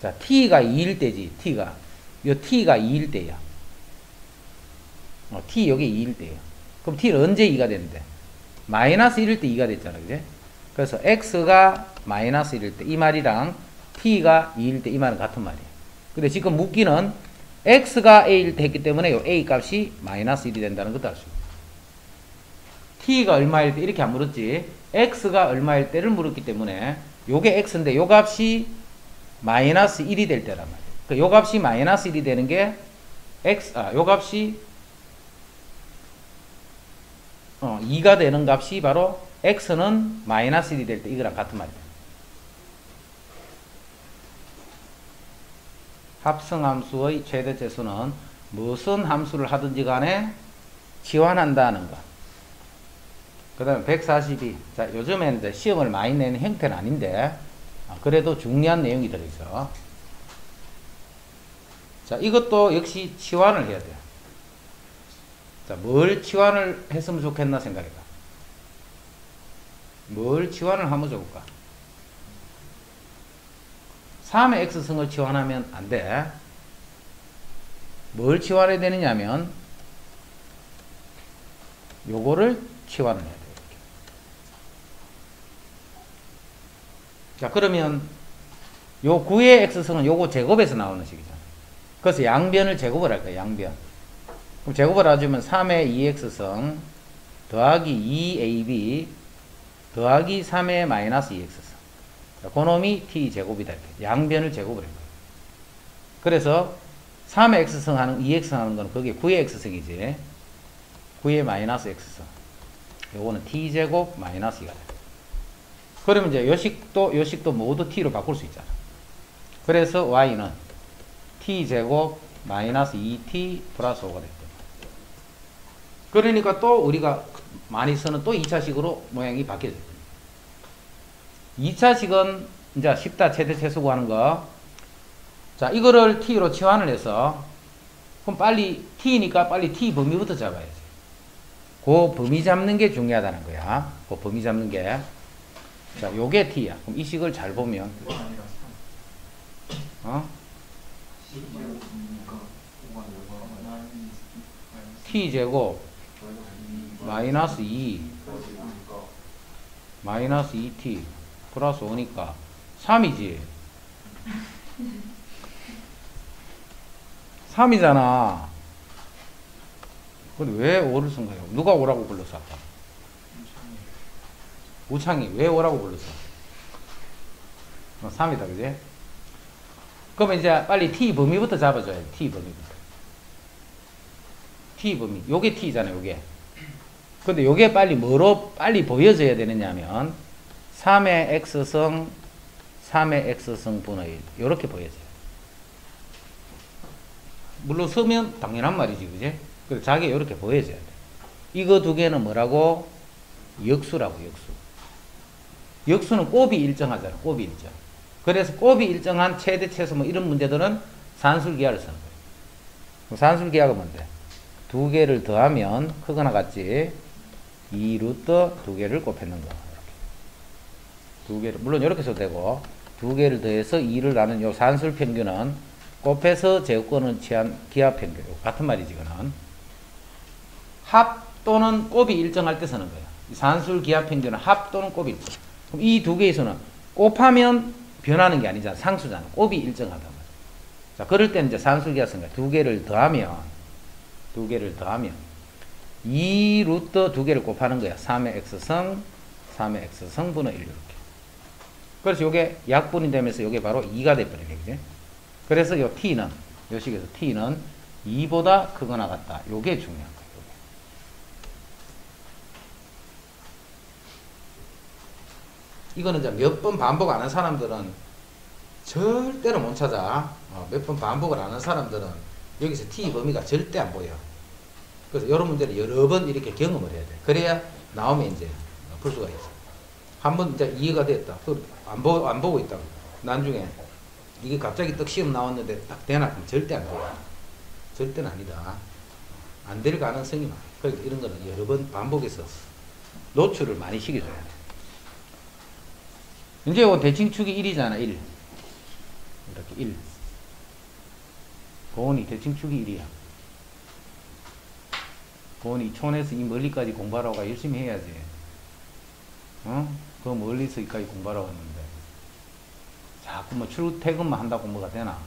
자, t가 2일 때지. t가 2일 때야. t 여기 2일 때야. 그럼 t는 언제 2가 되는데? 마이너스 1일 때 2가 됐잖아. 그제? 그래서 x가 마이너스 1일 때 이 말이랑 t가 2일 때 이 말은 같은 말이야. 근데 지금 묻기는 x가 a일 때 했기 때문에 요 a 값이 마이너스 1이 된다는 것도 알 수 있어. t가 얼마일 때 이렇게 안 물었지. x가 얼마일 때를 물었기 때문에 요게 x인데 요 값이 마이너스 1이 될 때란 말이에요. 그 요 값이 마이너스 1이 되는 게 요 값이 2가 되는 값이 바로 x는 마이너스 1이 될 때 이거랑 같은 말이에요. 합성함수의 최대체수는 무슨 함수를 하든지 간에 치환한다는 것. 그 다음에 142. 자, 요즘에는 이제 시험을 많이 내는 형태는 아닌데, 그래도 중요한 내용이 들어있어. 자, 이것도 역시 치환을 해야 돼요. 자, 뭘 치환을 했으면 좋겠나 생각해봐. 뭘 치환을 하면 좋을까? 3의 x승을 치환하면 안 돼. 뭘 치환해야 되느냐면, 요거를 치환을 해야 돼. 자, 그러면 요 9의 x승은 요거 제곱에서 나오는 식이잖아. 그래서 양변을 제곱을 할 거야. 양변. 그럼 제곱을 해주면 3의 2x승 더하기 2ab 더하기 3의 마이너스 2x승. 자, 그놈이 t 제곱이 될 거야. 양변을 제곱을 할 거야. 그래서 3의 x승 하는 2x승 하는 건 그게 9의 x승이지. 9의 마이너스 x승. 요거는 t 제곱 마이너스 2가 돼. 그러면 이제 요식도 모두 t로 바꿀 수 있잖아. 그래서 y는 t제곱 마이너스 2t 플러스 5가 됐거든. 그러니까 또 우리가 많이 쓰는 또 2차식으로 모양이 바뀌어졌거든. 2차식은 이제 쉽다. 최대최소 구하는 거. 자, 이거를 t로 치환을 해서 그럼 빨리 t니까 빨리 t 범위부터 잡아야지. 그 범위 잡는 게 중요하다는 거야. 그 범위 잡는 게. 자, 요게 t야. 그럼 이 식을 잘 보면 t제곱 마이너스 2 마이너스 2t 플러스 5니까 3이지. 3이잖아. 근데 왜 5를 쓴 거예요? 누가 5라고 불렀어? 아까? 우창이 왜 5라고 불렀어? 3이다, 그지? 그러면 이제 빨리 t 범위부터 잡아줘야 돼. t 범위부터. t 범위. 요게 t잖아요, 요게. 근데 요게 빨리 뭐로 빨리 보여져야 되느냐면 3의 x승 3의 x승분의 요렇게 보여져요. 물론 쓰면 당연한 말이지, 그지? 그래서 자기가 요렇게 보여져야 돼. 이거 두 개는 뭐라고? 역수라고, 역수. 역수는 곱이 일정하잖아. 곱이 일정. 그래서 곱이 일정한 최대 최소 뭐 이런 문제들은 산술기하를 쓰는 거예요. 산술기하가 뭔데? 두 개를 더하면 크거나 같지. 2 루트 두 개를 곱했는 거. 이렇게. 두 개를 물론 이렇게 써도 되고 두 개를 더해서 2를 나눈 요 산술 평균은 곱해서 제곱권을 취한 기하평균. 같은 말이지, 이거는. 합 또는 곱이 일정할 때 쓰는 거예요. 산술 기하평균은 합 또는 곱이 일정. 그럼 이 두 개에서는 곱하면 변하는 게 아니잖아. 상수잖아. 곱이 일정하단 말이야. 자, 그럴 때는 이제 산술 기하 쓴 거야. 두 개를 더하면 2 루트 두 개를 곱하는 거야. 3의 x승, 3의 x승분의 1 이렇게. 그래서 요게 약분이 되면서 요게 바로 2가 돼버리네. 그지? 그래서 요 t는, 요 식에서 t는 2보다 크거나 같다. 요게 중요한 거예요. 이거는 이제 몇 번 반복 안 한 사람들은 절대로 못 찾아. 몇 번 반복을 안 한 사람들은 여기서 t 범위가 절대 안 보여. 그래서 이런 문제를 여러 번 이렇게 경험을 해야 돼. 그래야 나오면 이제 풀 수가 있어. 한번 이제 이해가 됐다. 안 보고 있다고. 나중에 이게 갑자기 떡 시험 나왔는데 딱 되나? 그럼 절대 안 돼. 절대는 아니다. 안 될 가능성이 많아. 그러니까 이런 거는 여러 번 반복해서 노출을 많이 시켜줘야 돼. 이제 요 대칭축이 1이잖아. 1. 이렇게 1. 고온이 대칭축이 1이야. 고온이 촌에서 이 멀리까지 공부하라고 열심히 해야지. 그 멀리서까지 공부하라고 했는데 자꾸 뭐 출퇴근만 한다고 뭐가 되나.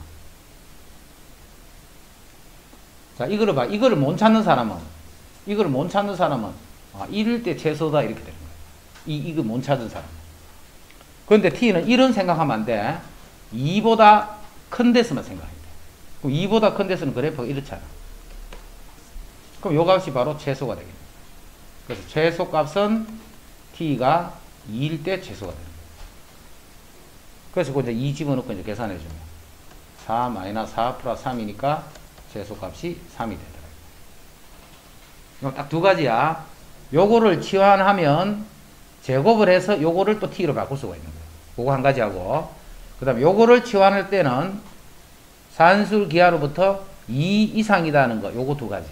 자, 이거를 봐. 이거를 못 찾는 사람은 이럴 때 최소다 이렇게 되는 거야. 이거 못 찾은 사람. 그런데 t는 이런 생각하면 안 돼. 2보다 큰 데서만 생각해야 돼. 그럼 2보다 큰 데서는 그래프가 이렇잖아. 그럼 요 값이 바로 최소가 되겠네. 그래서 최소 값은 t가 2일 때 최소가 되는 거예요. 그래서 이제 2 집어넣고 이제 계산해 주면 4 마이너스 4 플러스 3이니까 최소 값이 3이 되더라고요. 이건 딱 두 가지야. 요거를 치환하면 제곱을 해서 요거를 또 t로 바꿀 수가 있는 거예요. 그거 한 가지 하고, 그 다음에 요거를 치환할 때는 산술 기하로부터 2 이상이다는 거, 요거 두 가지.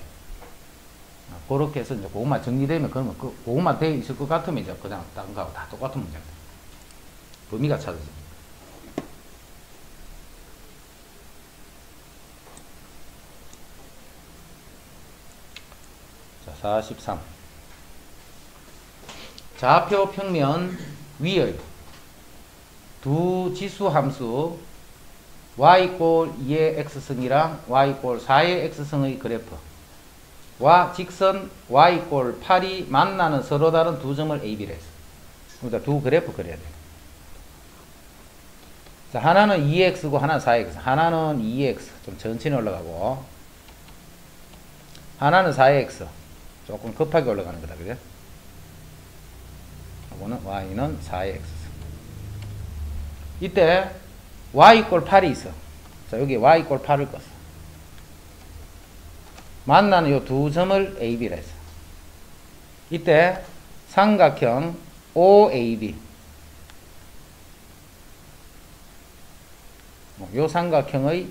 그렇게 해서 이제 그것만 정리되면, 그러면 그것만 되어 있을 것 같으면 이제 그냥 다른 거하고 다 똑같은 문제다. 범위가 찾아집니다. 자, 43. 좌표 평면 위의 두 지수 함수 y=2의 x승이랑 y=4의 x승의 그래프와 직선 y=8이 만나는 서로 다른 두 점을 AB로 했어. 그러니까 두 그래프 그려야 돼. 자, 하나는 2x고 하나는 4x. 하나는 2x 좀 천천히 올라가고, 하나는 4x 조금 급하게 올라가는 거다. 그죠? 이거는 y는 4의 x. 이때 y=8이 있어. 자, 여기 y=8을 껐어. 만나는 이 두 점을 AB라 했어. 이때 삼각형 OAB, 이 삼각형의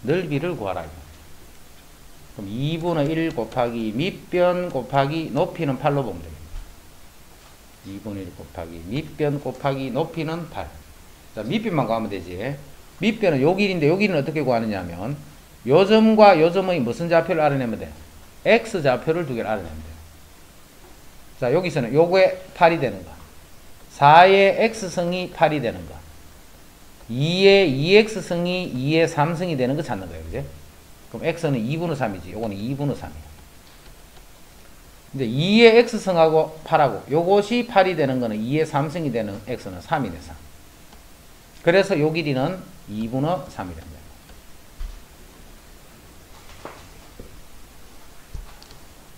넓이를 구하라. 그럼 2분의 1 곱하기 밑변 곱하기 높이는 8로 보면 되겠다. 2분의 1 곱하기 밑변 곱하기 높이는 8. 자, 밑변만 구하면 되지. 밑변은 요 길인데 요 길은 어떻게 구하느냐 하면 요 점과 요 점의 무슨 좌표를 알아내면 돼? x 좌표를 두 개를 알아내면 돼. 자, 여기서는 요거에 8이 되는 거, 4의 x승이 8이 되는 거, 2의 2x승이 2의 3승이 되는 거 찾는 거예요. 그죠? 그럼 x는 2분의 3이지. 요거는 2분의 3이야. 이제 2의 x승하고 8하고 요것이 8이 되는 거는 2의 3승이 되는 x는 3이네. 3. 그래서 요 길이는 2분의 3이 됩니다.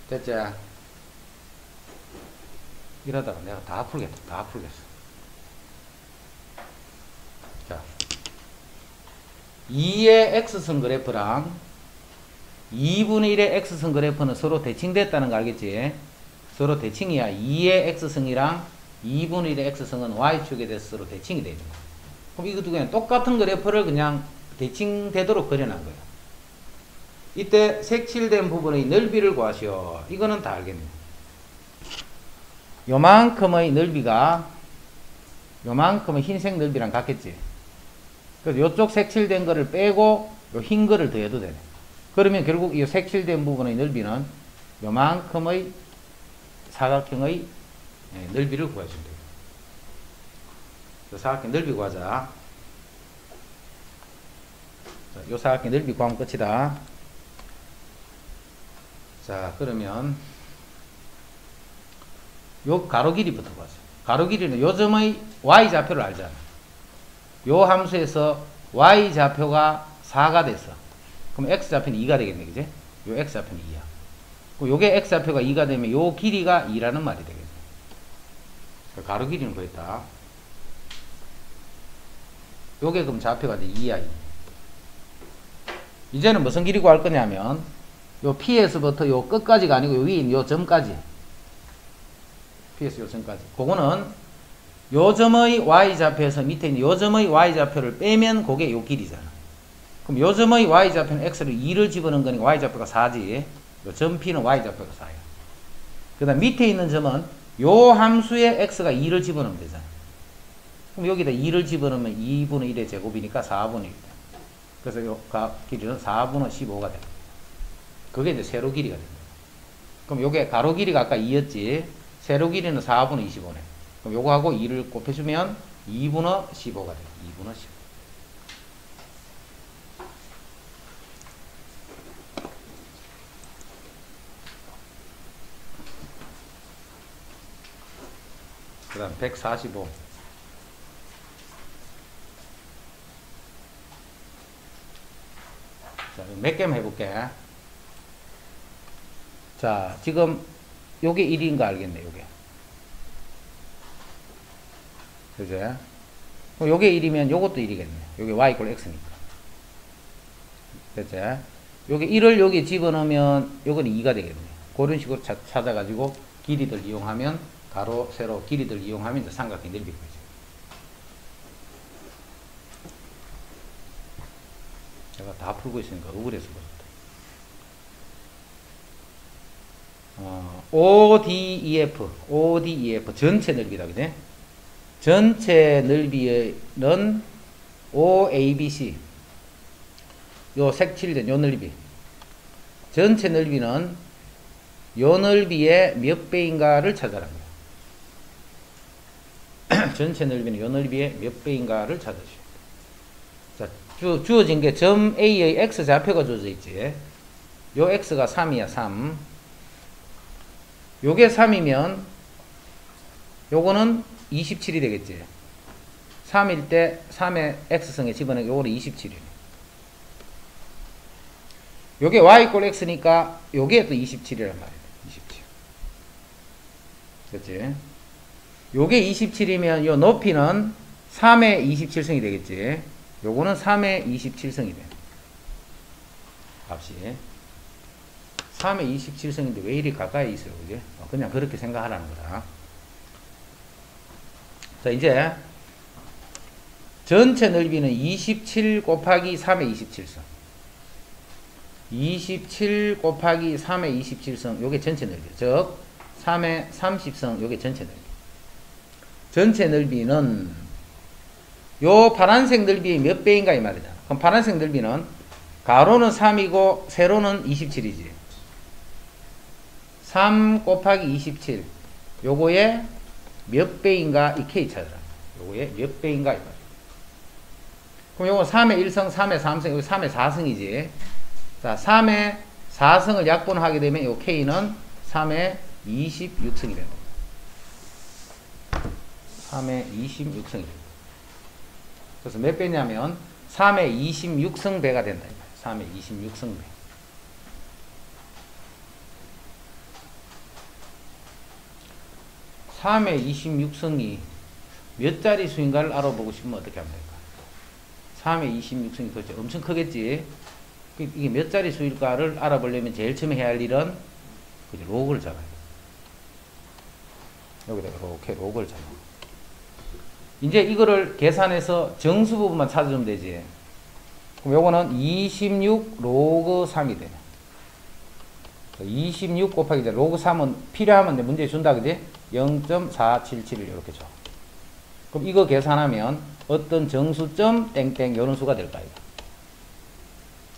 됐지? 이러다가 내가 다 풀겠다. 다 풀겠어. 자, 2의 x승 그래프랑 2분의 1의 x승 그래프는 서로 대칭됐다는 거 알겠지? 서로 대칭이야. 2의 x승이랑 2분의 1의 x승은 y축에 대해서 서로 대칭이 되는 거야. 그럼 이거 두 개는 똑같은 그래프를 그냥 대칭되도록 그려놓은 거야. 이때 색칠된 부분의 넓이를 구하시오. 이거는 다 알겠네. 요만큼의 넓이가 요만큼의 흰색 넓이랑 같겠지. 그래서 요쪽 색칠된 거를 빼고 요 흰 거를 더해도 되네. 그러면 결국 이 색칠된 부분의 넓이는 요만큼의 사각형의 넓이를 구해주면 돼요. 사각형 넓이 구하자. 자, 요 사각형 넓이 구하면 끝이다. 자, 그러면 요 가로 길이부터 구하자. 가로 길이는 요 점의 y좌표를 알잖아. 요 함수에서 y좌표가 4가 됐어. 그럼 x좌표는 2가 되겠네, 그지? 요 x좌표는 2야. 그럼 요게 x좌표가 2가 되면 요 길이가 2라는 말이 되겠네. 가로 길이는 그랬다. 요게 그럼 좌표가 이제 2야, 2. 이제는 무슨 길이 구할 거냐면, 요 P에서부터 요 끝까지가 아니고 요 위에 있는 요 점까지. P에서 요 점까지. 그거는 요 점의 y좌표에서 밑에 있는 요 점의 y좌표를 빼면 그게 요 길이잖아. 그럼 요 점의 y좌표는 x를 2를 집어넣은 거니까 y좌표가 4지. 요 점 P는 y좌표가 4야. 그 다음 밑에 있는 점은 요 함수에 x가 2를 집어넣으면 되잖아. 그럼 여기다 2를 집어넣으면 2분의 1의 제곱이니까 4분의 1. 그래서 요 길이는 4분의 15가 됩니다. 그게 이제 세로 길이가 됩니다. 그럼 요게 가로 길이가 아까 2였지. 세로 길이는 4분의 25네. 그럼 요거하고 2를 곱해주면 2분의 15가 돼요. 2분의 15. 그 다음 145. 자, 몇 개만 해볼게. 자, 지금 요게 1인 거 알겠네, 요게. 그죠? 그럼 요게 1이면 요것도 1이겠네. 요게 y = x니까. 그죠? 요게 1을 여기 집어넣으면 요건 2가 되겠네. 그런 식으로 찾아가지고 길이들 이용하면, 가로, 세로, 길이들 이용하면 이제 삼각형 넓이 구해져. 제가 다 풀고 있으니까 억울해서 그렇다. ODEF 전체 넓이다, 그지? 전체 넓이는 OABC 요 색칠된 요 넓이, 전체 넓이는 요 넓이의 몇 배인가를 찾아라. 전체 넓이는 요 넓이의 몇 배인가를 찾으시오. 자, 주어진 게 점 A의 x좌표가 주어져 있지. 요 x가 3이야, 3. 요게 3이면 요거는 27이 되겠지. 3일 때 3의 x성에 집어넣으면 요거는 27이네. 요게 y = x니까 요게 또 27이란 말이야. 27. 그렇지? 요게 27이면 요 높이는 3의 27성이 되겠지. 요거는 3의 27성이 돼. 값이. 3의 27성인데 왜 이리 가까이 있어요, 그게? 그냥 그렇게 생각하라는 거다. 자, 이제 전체 넓이는 27 곱하기 3의 27성. 27 곱하기 3의 27성, 요게 전체 넓이. 즉, 3의 30성, 요게 전체 넓이. 전체 넓이는 요 파란색 넓이의 몇 배인가 이 말이다. 그럼 파란색 넓이는 가로는 3이고 세로는 27이지. 3 곱하기 27. 요거의 몇 배인가 이 K 찾아라. 요거의 몇 배인가 이 말이야. 그럼 요거 3의 1성, 3의 3성, 여기 3의 4성이지. 자, 3의 4성을 약분하게 되면 요 K는 3의 26성이 된다. 3의 26성이 된다. 그래서 몇 배냐면 3의 26성 배가 된다. 3의 26성 배. (3의 26성이) 몇 자리 수인가를 알아보고 싶으면 어떻게 하면 될까? 3의 26성이 도대체 엄청 크겠지? 이게 몇 자리 수일까를 알아보려면 제일 처음에 해야 할 일은 로그를 잡아야 돼. 여기다가 이렇게 로그를 잡아. 이제 이거를 계산해서 정수 부분만 찾아주면 되지. 그럼 요거는 26 로그 3이 되네. 26 곱하기 이제 로그 3은 필요하면 이제 문제 준다, 그지? 0.477을 이렇게 줘. 그럼 이거 계산하면 어떤 정수점 땡땡 요런 수가 될까, 이거.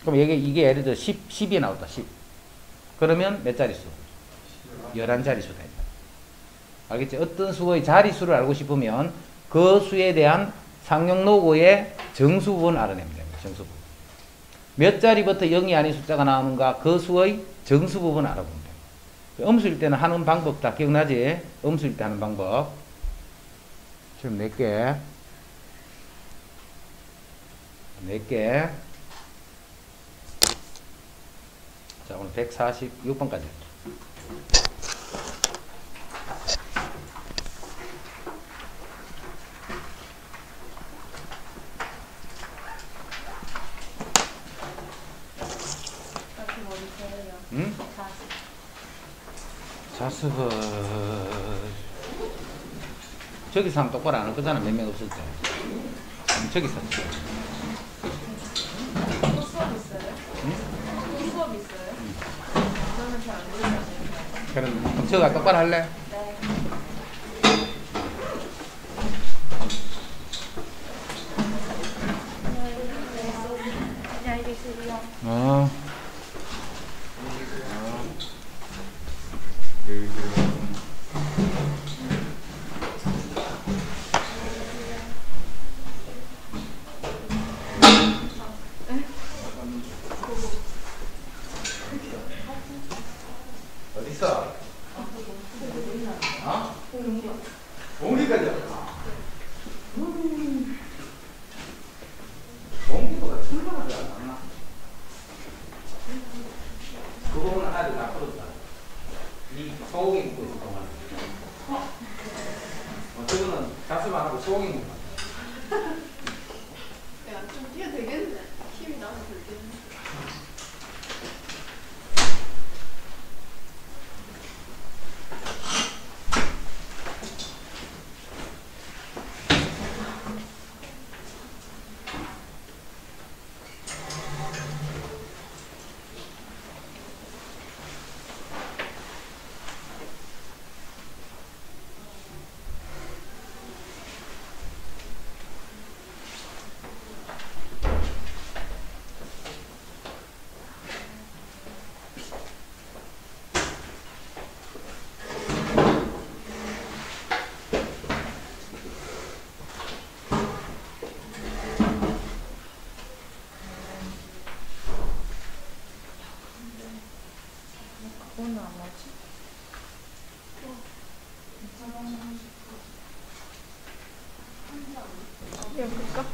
그럼 이게 예를 들어 10이 나왔다. 10. 그러면 몇 자릿수? 11자릿수다. 알겠지? 어떤 수의 자릿수를 알고 싶으면 그 수에 대한 상용로고의 정수 부분을 알아내면 됩니다. 정수 부분. 몇 자리부터 0이 아닌 숫자가 나오는가 그 수의 정수 부분을 알아보면 됩니다. 음수일 때는 하는 방법 다 기억나지? 음수일 때 하는 방법. 지금 4개. 4개. 자, 오늘 146번까지. 응? 자습은 저기서 하면 똑바로 안 할 거잖아. 몇 명 없을 때. 저기서. 또 수업 있어요? 응? 또 수업 있어요? 저는 잘안 들으셨어요. 그럼 저가 똑바로 할래? 네. 안녕히 계세요. 어. 어딨어? 어? 공기까지. 공기도가 출근하지 않았나? 그거는 아직 안 풀었다. 이 소고기 먹고 있을 동안. 저거는 자습 안 하고 소고기 먹고. 야, 좀 뛰어도 되겠네. 힘이 나서 되겠네. 그거는 안 맞지? 이거 볼까?